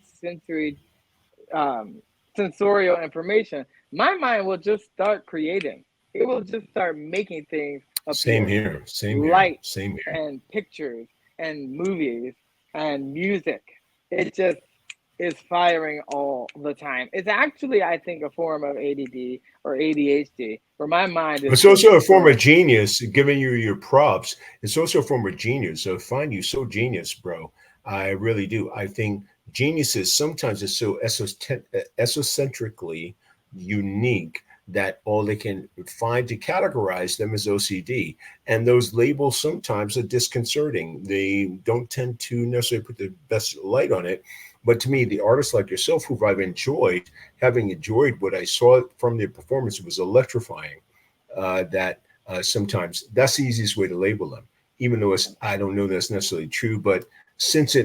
um, sensorial information, my mind will just start creating. It will just start making things Same appear. here. Same here. Light Same here. and pictures and movies and music. It just is firing all the time. It's actually, I think, a form of ADD or ADHD, where my mind is It's just also a form of going. genius, giving you your props. It's also a form of genius. So I find you so genius, bro. I really do. I think geniuses sometimes are so esocentrically unique that all they can find to categorize them is OCD. And those labels sometimes are disconcerting. They don't tend to necessarily put the best light on it. But to me, the artists like yourself, who I've enjoyed, having enjoyed what I saw from their performance, it was electrifying. That sometimes that's the easiest way to label them, even though I don't know that's necessarily true. But since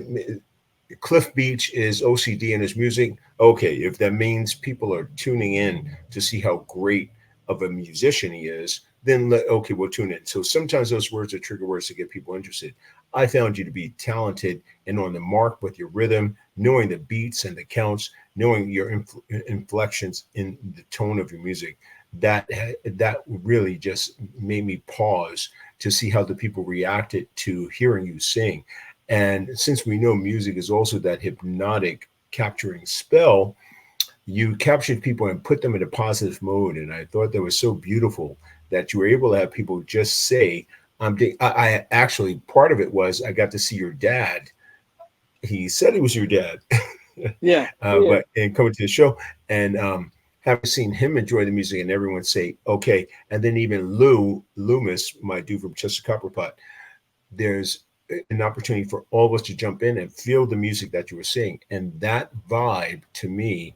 Cliff Beach is OCD in his music, okay, if that means people are tuning in to see how great of a musician he is, then okay, we'll tune in. So sometimes those words are trigger words to get people interested. I found you to be talented and on the mark with your rhythm, knowing the beats and the counts, knowing your inflections in the tone of your music. That really just made me pause to see how the people reacted to hearing you sing. And since we know music is also that hypnotic capturing spell, you captured people and put them in a positive mode. And I thought that was so beautiful that you were able to have people just say, I actually, part of it was I got to see your dad. He said he was your dad, Yeah, yeah. but and coming to the show and having seen him enjoy the music and everyone say, okay. And then even Loomis, my dude from Chester Copperpot, there's an opportunity for all of us to jump in and feel the music that you were singing. And that vibe to me,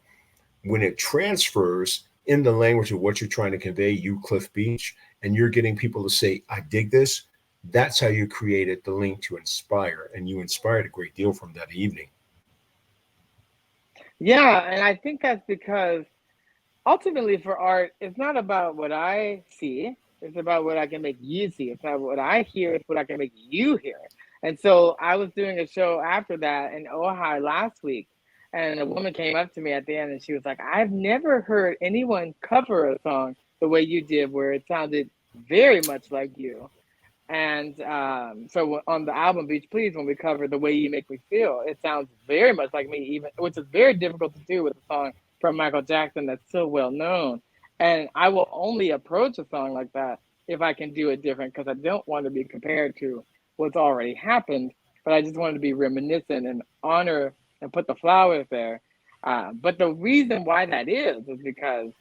when it transfers in the language of what you're trying to convey, you, Cliff Beach, and you're getting people to say, I dig this, that's how you created the link to inspire. And you inspired a great deal from that evening. Yeah, and I think that's because ultimately for art, it's not about what I see, it's about what I can make you see. It's not what I hear, it's what I can make you hear. And so I was doing a show after that in Ojai last week, and a woman came up to me at the end and she was like, I've never heard anyone cover a song the way you did, where it sounded very much like you. And so on the album Beach Please, when we cover The Way You Make Me Feel, it sounds very much like me, even, which is very difficult to do with a song from Michael Jackson that's so well known. And I will only approach a song like that if I can do it different, because I don't want to be compared to what's already happened, but I just want to be reminiscent and honor and put the flowers there. But the reason why that is because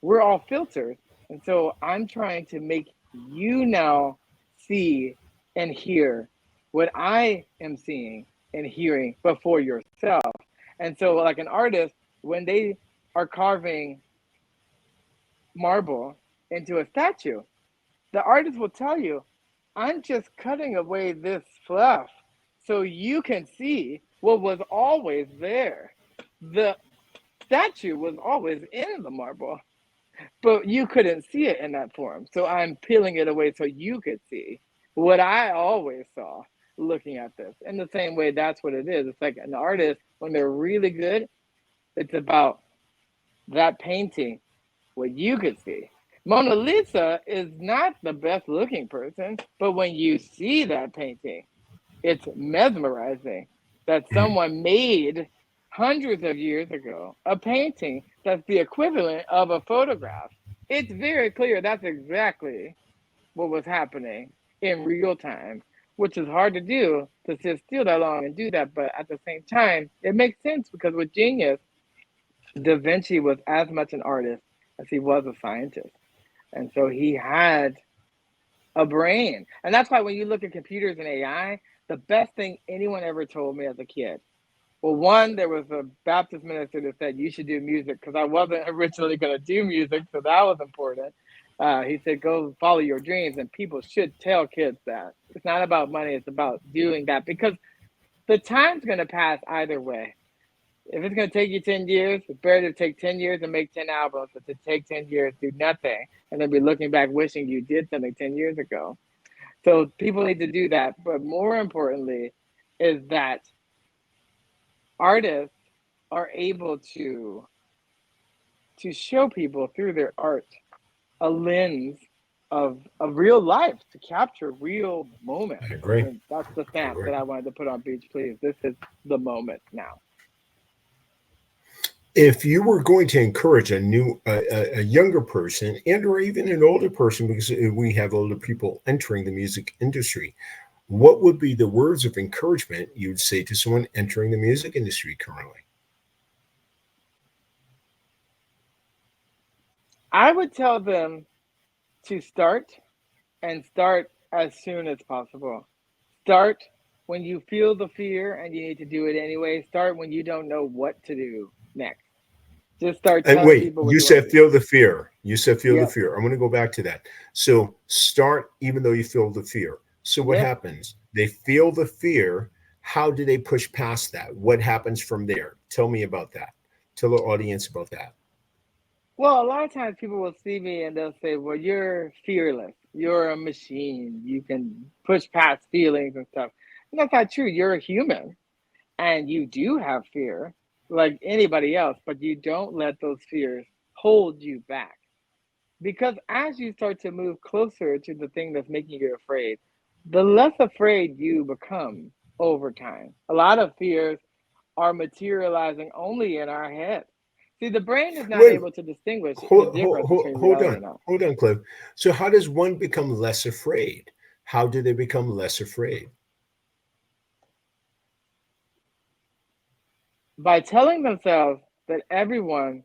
we're all filters. And so I'm trying to make you now see and hear what I am seeing and hearing before yourself. And so, like an artist, when they are carving marble into a statue, the artist will tell you, I'm just cutting away this fluff so you can see what was always there. The statue was always in the marble, but you couldn't see it in that form. So I'm peeling it away so you could see what I always saw looking at this. In the same way, that's what it is. It's like an artist, when they're really good, it's about that painting, what you could see. Mona Lisa is not the best looking person, but when you see that painting, it's mesmerizing that someone made hundreds of years ago a painting that's the equivalent of a photograph. It's very clear that's exactly what was happening in real time, which is hard to do, to sit still that long and do that. But at the same time, it makes sense because with genius, Da Vinci was as much an artist as he was a scientist. And so he had a brain. And that's why when you look at computers and AI, the best thing anyone ever told me as a kid, well, one, there was a Baptist minister that said you should do music, because I wasn't originally going to do music, so that was important. He said, go follow your dreams, and people should tell kids that. It's not about money, it's about doing that, because the time's going to pass either way. If it's going to take you 10 years, it's better to take 10 years and make 10 albums than to take 10 years, do nothing, and then be looking back wishing you did something 10 years ago. So people need to do that. But more importantly is that artists are able to show people through their art a lens of real life, to capture real moments. I agree. And that's the stamp that I wanted to put on Beach Please. This is the moment now. If you were going to encourage a younger person and or even an older person, because we have older people entering the music industry, what would be the words of encouragement you'd say to someone entering the music industry currently? I would tell them to start, and start as soon as possible. Start when you feel the fear and you need to do it anyway. Start when you don't know what to do next. Just start And telling wait, people what you you want to said do. feel the fear. You said feel the Yep. fear. I'm going to go back to that. So start even though you feel the fear. So what Yeah. happens? They feel the fear. How do they push past that? What happens from there? Tell me about that. Tell the audience about that. Well, a lot of times people will see me and they'll say, well, you're fearless. You're a machine. You can push past feelings and stuff. And that's not true. You're a human and you do have fear like anybody else, but you don't let those fears hold you back. Because as you start to move closer to the thing that's making you afraid, the less afraid you become over time. A lot of fears are materializing only in our head. See, the brain is not Wait, able to distinguish the difference between reality and not. hold on, Cliff. So how does one become less afraid? How do they become less afraid? By telling themselves that everyone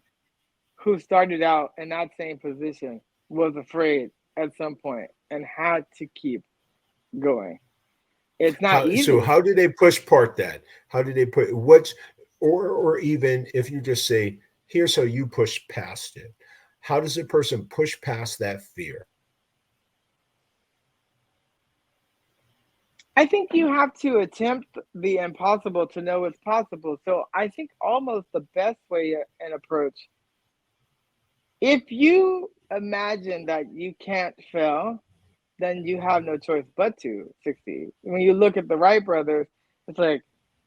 who started out in that same position was afraid at some point and had to keep going. It's not easy. How do they push part that? How do they put what's or even if you just say, here's how you push past it. How does a person push past that fear? I think you have to attempt the impossible to know it's possible. So I think almost the best way and approach, if you imagine that you can't fail, then you have no choice but to succeed. When you look at the Wright brothers, it's like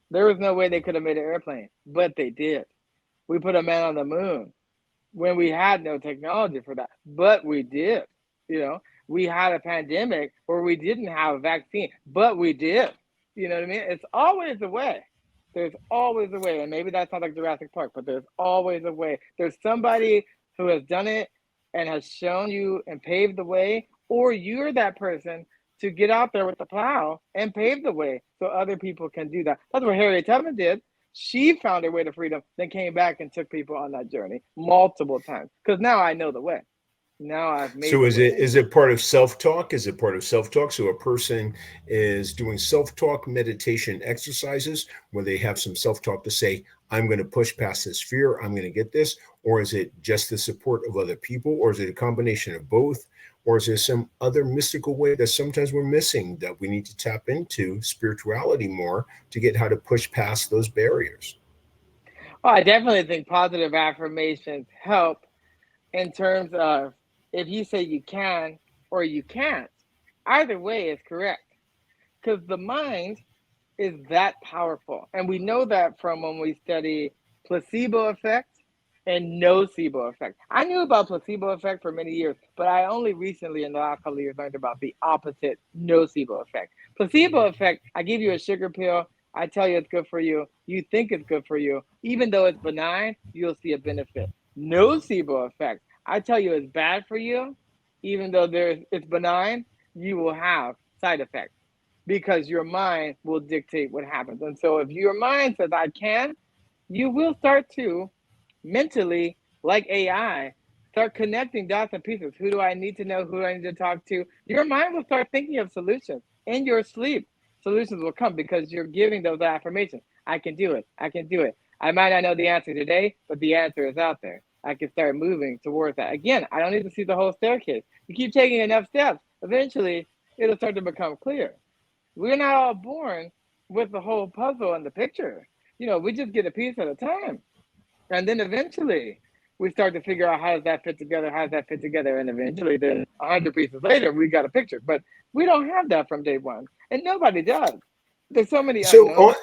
there was no way they could have made an airplane, but they did. We put a man on the moon when we had no technology for that, but we did. You know, we had a pandemic where we didn't have a vaccine, but we did. You know what I mean? It's always a way. There's always a way. And maybe that's not like Jurassic Park, but there's always a way. There's somebody who has done it and has shown you and paved the way, or you're that person to get out there with the plow and pave the way so other people can do that. That's what Harriet Tubman did. She found her way to freedom, then came back and took people on that journey multiple times. Because now I know the way. Now I've made So the way. is it part of self-talk? Is it part of self-talk? So a person is doing self-talk meditation exercises where they have some self-talk to say, I'm going to push past this fear, I'm going to get this, or is it just the support of other people, or is it a combination of both? Or is there some other mystical way that sometimes we're missing that we need to tap into spirituality more to get how to push past those barriers? Well, I definitely think positive affirmations help in terms of if you say you can or you can't, either way is correct. Because the mind is that powerful. And we know that from when we study placebo effect and nocebo effect. I knew about placebo effect for many years, but I only recently in the last couple of years learned about the opposite nocebo effect. Placebo effect, I give you a sugar pill, I tell you it's good for you, you think it's good for you, even though it's benign, you'll see a benefit. Nocebo effect, I tell you it's bad for you, even though it's benign, you will have side effects because your mind will dictate what happens. And so if your mind says, I can, you will start to mentally, like AI, start connecting dots and pieces. Who do I need to know? Who do I need to talk to? Your mind will start thinking of solutions in your sleep. Solutions will come because you're giving those affirmations. I can do it. I can do it. I might not know the answer today, but the answer is out there. I can start moving towards that. Again, I don't need to see the whole staircase. You keep taking enough steps, eventually it'll start to become clear. We're not all born with the whole puzzle and the picture. You know, we just get a piece at a time. And then eventually we start to figure out how does that fit together, how does that fit together, and eventually then 100 pieces later we got a picture. But we don't have that from day one, and nobody does. There's so many So on, unknowns.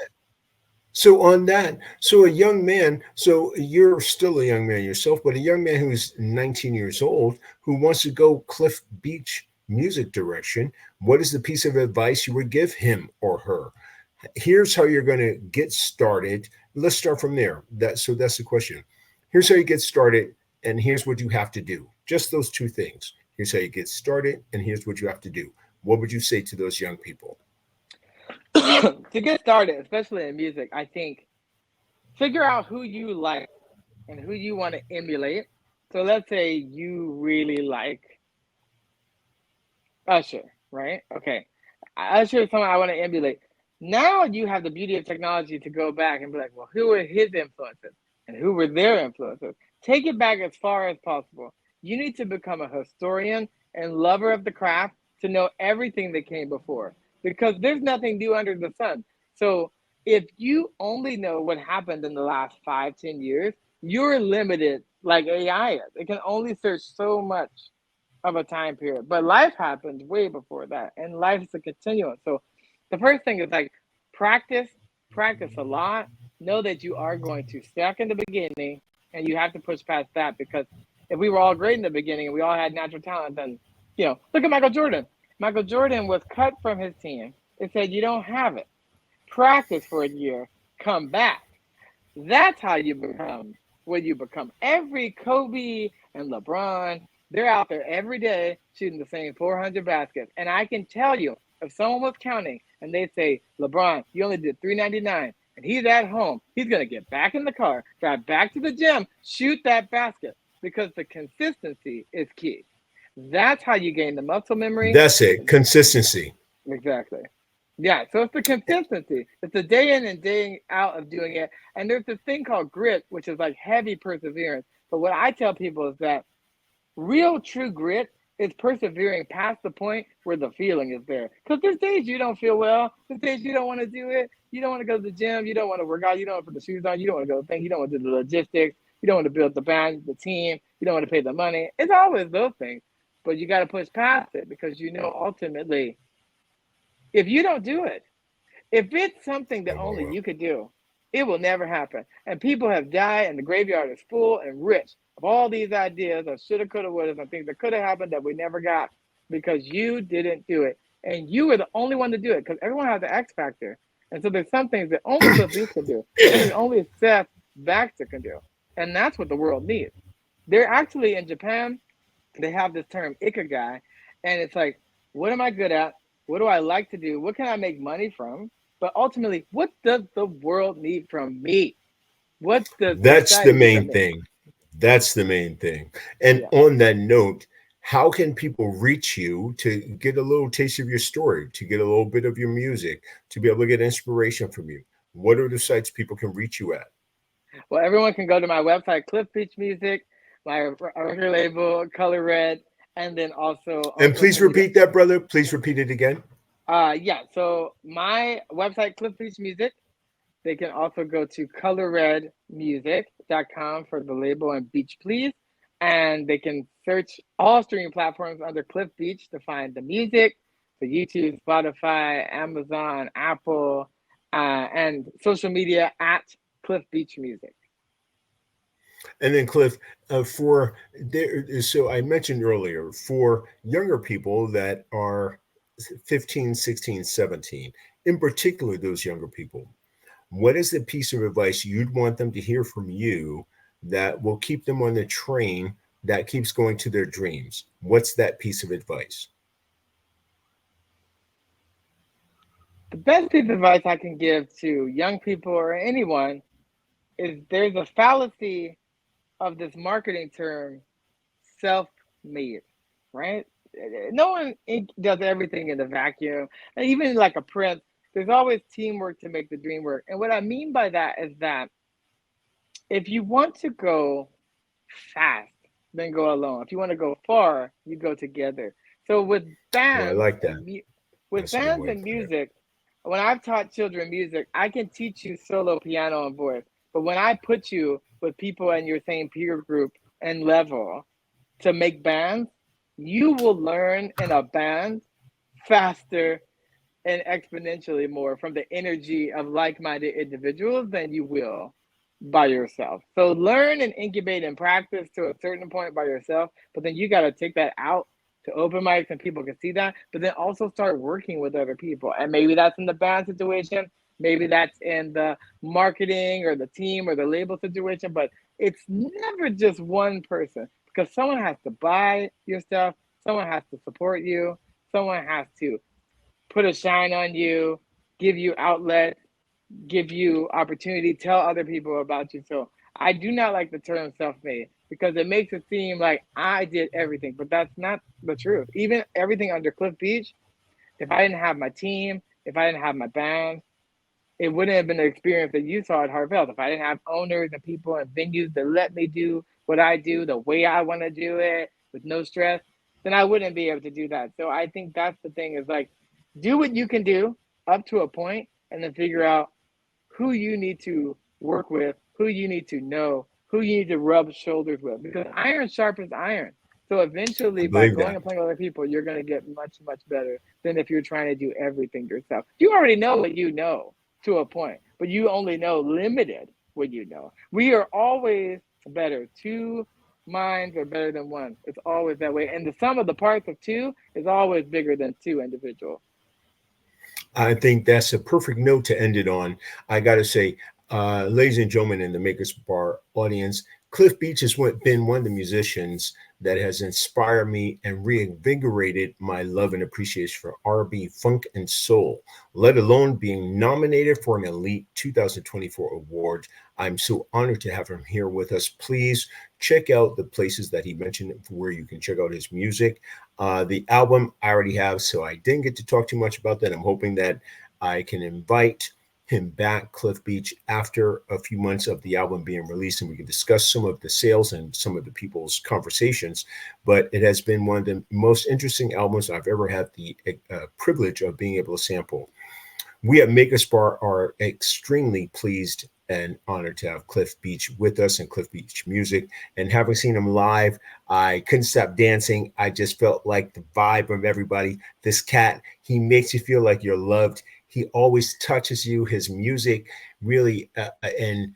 so on that, so a young man, so you're still a young man yourself, but a young man who's 19 years old who wants to go Cliff Beach music direction, what is the piece of advice you would give him or her? Here's how you're going to get started. Let's start from there. That's the question. Here's how you get started, and here's what you have to do. Just those two things. Here's how you get started, and here's what you have to do. What would you say to those young people? To get started, especially in music, I think figure out who you like and who you want to emulate. So let's say you really like Usher, right? Okay. Usher is someone I want to emulate. Now you have the beauty of technology to go back and be like, well, who were his influences and who were their influences? Take it back as far as possible. You need to become a historian and lover of the craft to know everything that came before because there's nothing new under the sun. So if you only know what happened in the last 5, 10 years, you're limited like AI is. It can only search so much of a time period. But life happened way before that, and life is a continuum. So the first thing is like practice, practice a lot. Know that you are going to suck in the beginning, and you have to push past that because if we were all great in the beginning and we all had natural talent, then, look at Michael Jordan. Michael Jordan was cut from his team. It said, you don't have it. Practice for a year, come back. That's how you become what you become. Every Kobe and LeBron, they're out there every day shooting the same 400 baskets. And I can tell you, if someone was counting and they say, LeBron, you only did 399, and he's at home, he's going to get back in the car, drive back to the gym, shoot that basket, because the consistency is key. That's how you gain the muscle memory. That's it. Consistency. Exactly. Yeah, so it's the consistency. It's the day in and day out of doing it. And there's this thing called grit, which is like heavy perseverance. But what I tell people is that real true grit is persevering past the point where the feeling is there. Because there's days you don't feel well. There's days you don't want to do it. You don't want to go to the gym. You don't want to work out. You don't want to put the shoes on. You don't want to go think. You don't want to do the logistics. You don't want to build the band, the team. You don't want to pay the money. It's always those things. But you got to push past it, because ultimately, if you don't do it, if it's something that only you could do, it will never happen. And people have died, and the graveyard is full and rich of all these ideas of shoulda, coulda, woulda, and things that could have happened that we never got because you didn't do it. And you were the only one to do it, because everyone has the X factor. And so there's some things that only Cliff Beach can do, and only Seth Baxter can do. And that's what the world needs. They're actually in Japan, they have this term ikigai, and it's like, what am I good at? What do I like to do? What can I make money from? But ultimately, what does the world need from me? What does That's the main thing. That's the main thing. And on that note, how can people reach you to get a little taste of your story, to get a little bit of your music, to be able to get inspiration from you? What are the sites people can reach you at? Well, everyone can go to my website, Cliff Beach Music, my record label, Color Red, and then also. And please repeat that, brother. Please repeat it again. So my website, Cliff Beach Music. They can also go to colorredmusic.com for the label and Beach Please. And they can search all streaming platforms under Cliff Beach to find the music, the YouTube, Spotify, Amazon, Apple, and social media at Cliff Beach Music. And then Cliff, so I mentioned earlier, for younger people that are 15, 16, 17, in particular those younger people, what is the piece of advice you'd want them to hear from you that will keep them on the train that keeps going to their dreams? What's that piece of advice? The best piece of advice I can give to young people or anyone is there's a fallacy of this marketing term, self-made, right? No one does everything in a vacuum. And even like a Prince, there's always teamwork to make the dream work. And what I mean by that is that if you want to go fast, then go alone. If you want to go far, you go together. So with bands, I like that. With bands and music, when I've taught children music, I can teach you solo piano and voice. But when I put you with people in your same peer group and level to make bands, you will learn in a band faster and exponentially more from the energy of like-minded individuals than you will by yourself. So learn and incubate and practice to a certain point by yourself, but then you got to take that out to open mics and people can see that, but then also start working with other people. And maybe that's in the band situation, maybe that's in the marketing or the team or the label situation, but it's never just one person, because someone has to buy your stuff, someone has to support you, someone has to put a shine on you, give you outlet, give you opportunity, tell other people about you. So I do not like the term self-made, because it makes it seem like I did everything, but that's not the truth. Even everything under Cliff Beach, if I didn't have my team, if I didn't have my band, it wouldn't have been the experience that you saw at Harvell. If I didn't have owners and people and venues that let me do what I do the way I want to do it with no stress, then I wouldn't be able to do that. So I think that's the thing, is like, do what you can do up to a point, and then figure out who you need to work with, who you need to know, who you need to rub shoulders with, because iron sharpens iron. So eventually, by going and playing with other people, you're going to get much, much better than if you're trying to do everything yourself. You already know what you know to a point, but you only know limited what you know. We are always better 2 minds are better than one. It's always that way. And the sum of the parts of two is always bigger than two individuals. I think that's a perfect note to end it on. I got to say, ladies and gentlemen in the Makers Bar audience, Cliff Beach has been one of the musicians that has inspired me and reinvigorated my love and appreciation for R&B, funk, and soul, let alone being nominated for an Elite 2024 award. I'm so honored to have him here with us. Please check out the places that he mentioned where you can check out his music. The album I already have, so I didn't get to talk too much about that. I'm hoping that I can invite him back, Cliff Beach, after a few months of the album being released, and we can discuss some of the sales and some of the people's conversations. But it has been one of the most interesting albums I've ever had the privilege of being able to sample. We at Makers Bar are extremely pleased and honored to have Cliff Beach with us and Cliff Beach music. And having seen him live, I couldn't stop dancing. I just felt like the vibe of everybody. This cat, he makes you feel like you're loved. He always touches you. His music really, and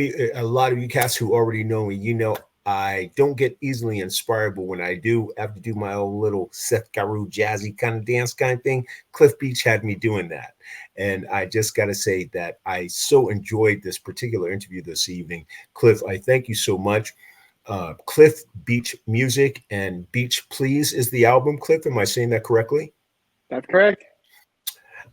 a lot of you cats who already know me, you know, I don't get easily inspired, but when I do, I have to do my own little Seth Garou jazzy kind of dance kind of thing. Cliff Beach had me doing that. And I just got to say that I so enjoyed this particular interview this evening. Cliff, I thank you so much. Cliff Beach Music and Beach Please is the album, Cliff. Am I saying that correctly? That's correct.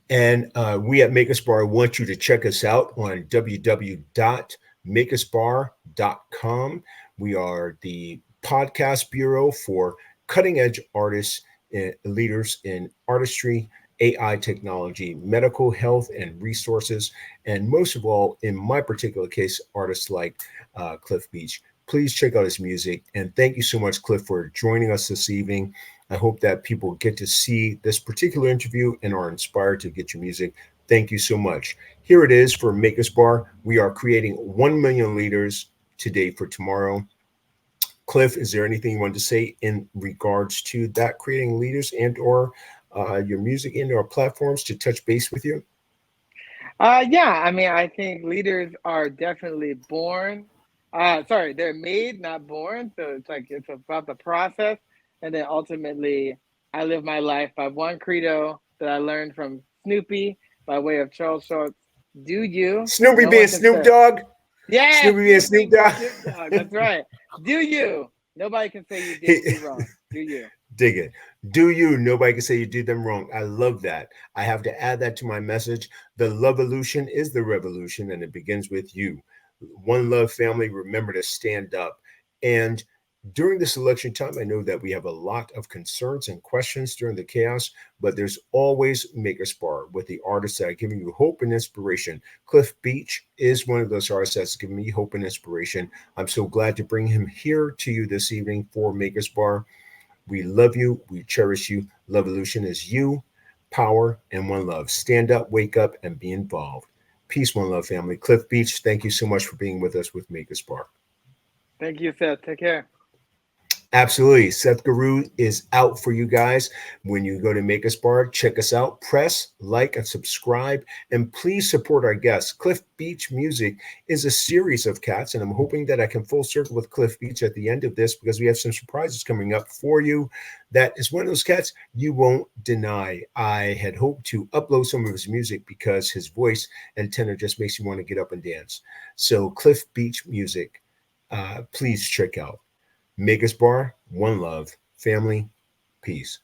And we at Makers Bar want you to check us out on www.makersbar.com. We are the podcast bureau for cutting edge artists and leaders in artistry, AI technology, medical health and resources, and most of all, in my particular case, artists like Cliff Beach. Please check out his music. And thank you so much, Cliff, for joining us this evening. I hope that people get to see this particular interview and are inspired to get your music. Thank you so much. Here it is for Makers Bar. We are creating 1 million leaders today for tomorrow. Cliff, is there anything you want to say in regards to that, creating leaders and or your music and or platforms to touch base with you? Yeah, I mean, I think leaders are definitely born. They're made, not born. So it's about the process. And then ultimately, I live my life by one credo that I learned from Snoopy by way of Charles Schultz. Do you? Snoopy No being one can Snoop say. Dogg? Yeah, Snoopy being Snoop Dogg? Snoop Dogg. That's right. Do you? Nobody can say you did you wrong. Do you? Dig it. Do you? Nobody can say you did them wrong. I love that. I have to add that to my message. The Love-olution is the revolution, and it begins with you. One Love family, remember to stand up. And during this election time, I know that we have a lot of concerns and questions during the chaos, but there's always Makers Bar with the artists that are giving you hope and inspiration. Cliff Beach is one of those artists that's giving me hope and inspiration. I'm so glad to bring him here to you this evening for Makers Bar. We love you. We cherish you. Love-olution is you, power, and one love. Stand up, wake up, and be involved. Peace, one love family. Cliff Beach, thank you so much for being with us with Makers Bar. Thank you, Seth. Take care. Absolutely. Seth Garou is out for you guys. When you go to Makers Bar, check us out. Press, like, and subscribe. And please support our guests. Cliff Beach Music is a series of cats, and I'm hoping that I can full circle with Cliff Beach at the end of this because we have some surprises coming up for you. That is one of those cats you won't deny. I had hoped to upload some of his music because his voice and tenor just makes you want to get up and dance. So Cliff Beach Music, please check out. Makers Bar, one love, family, peace.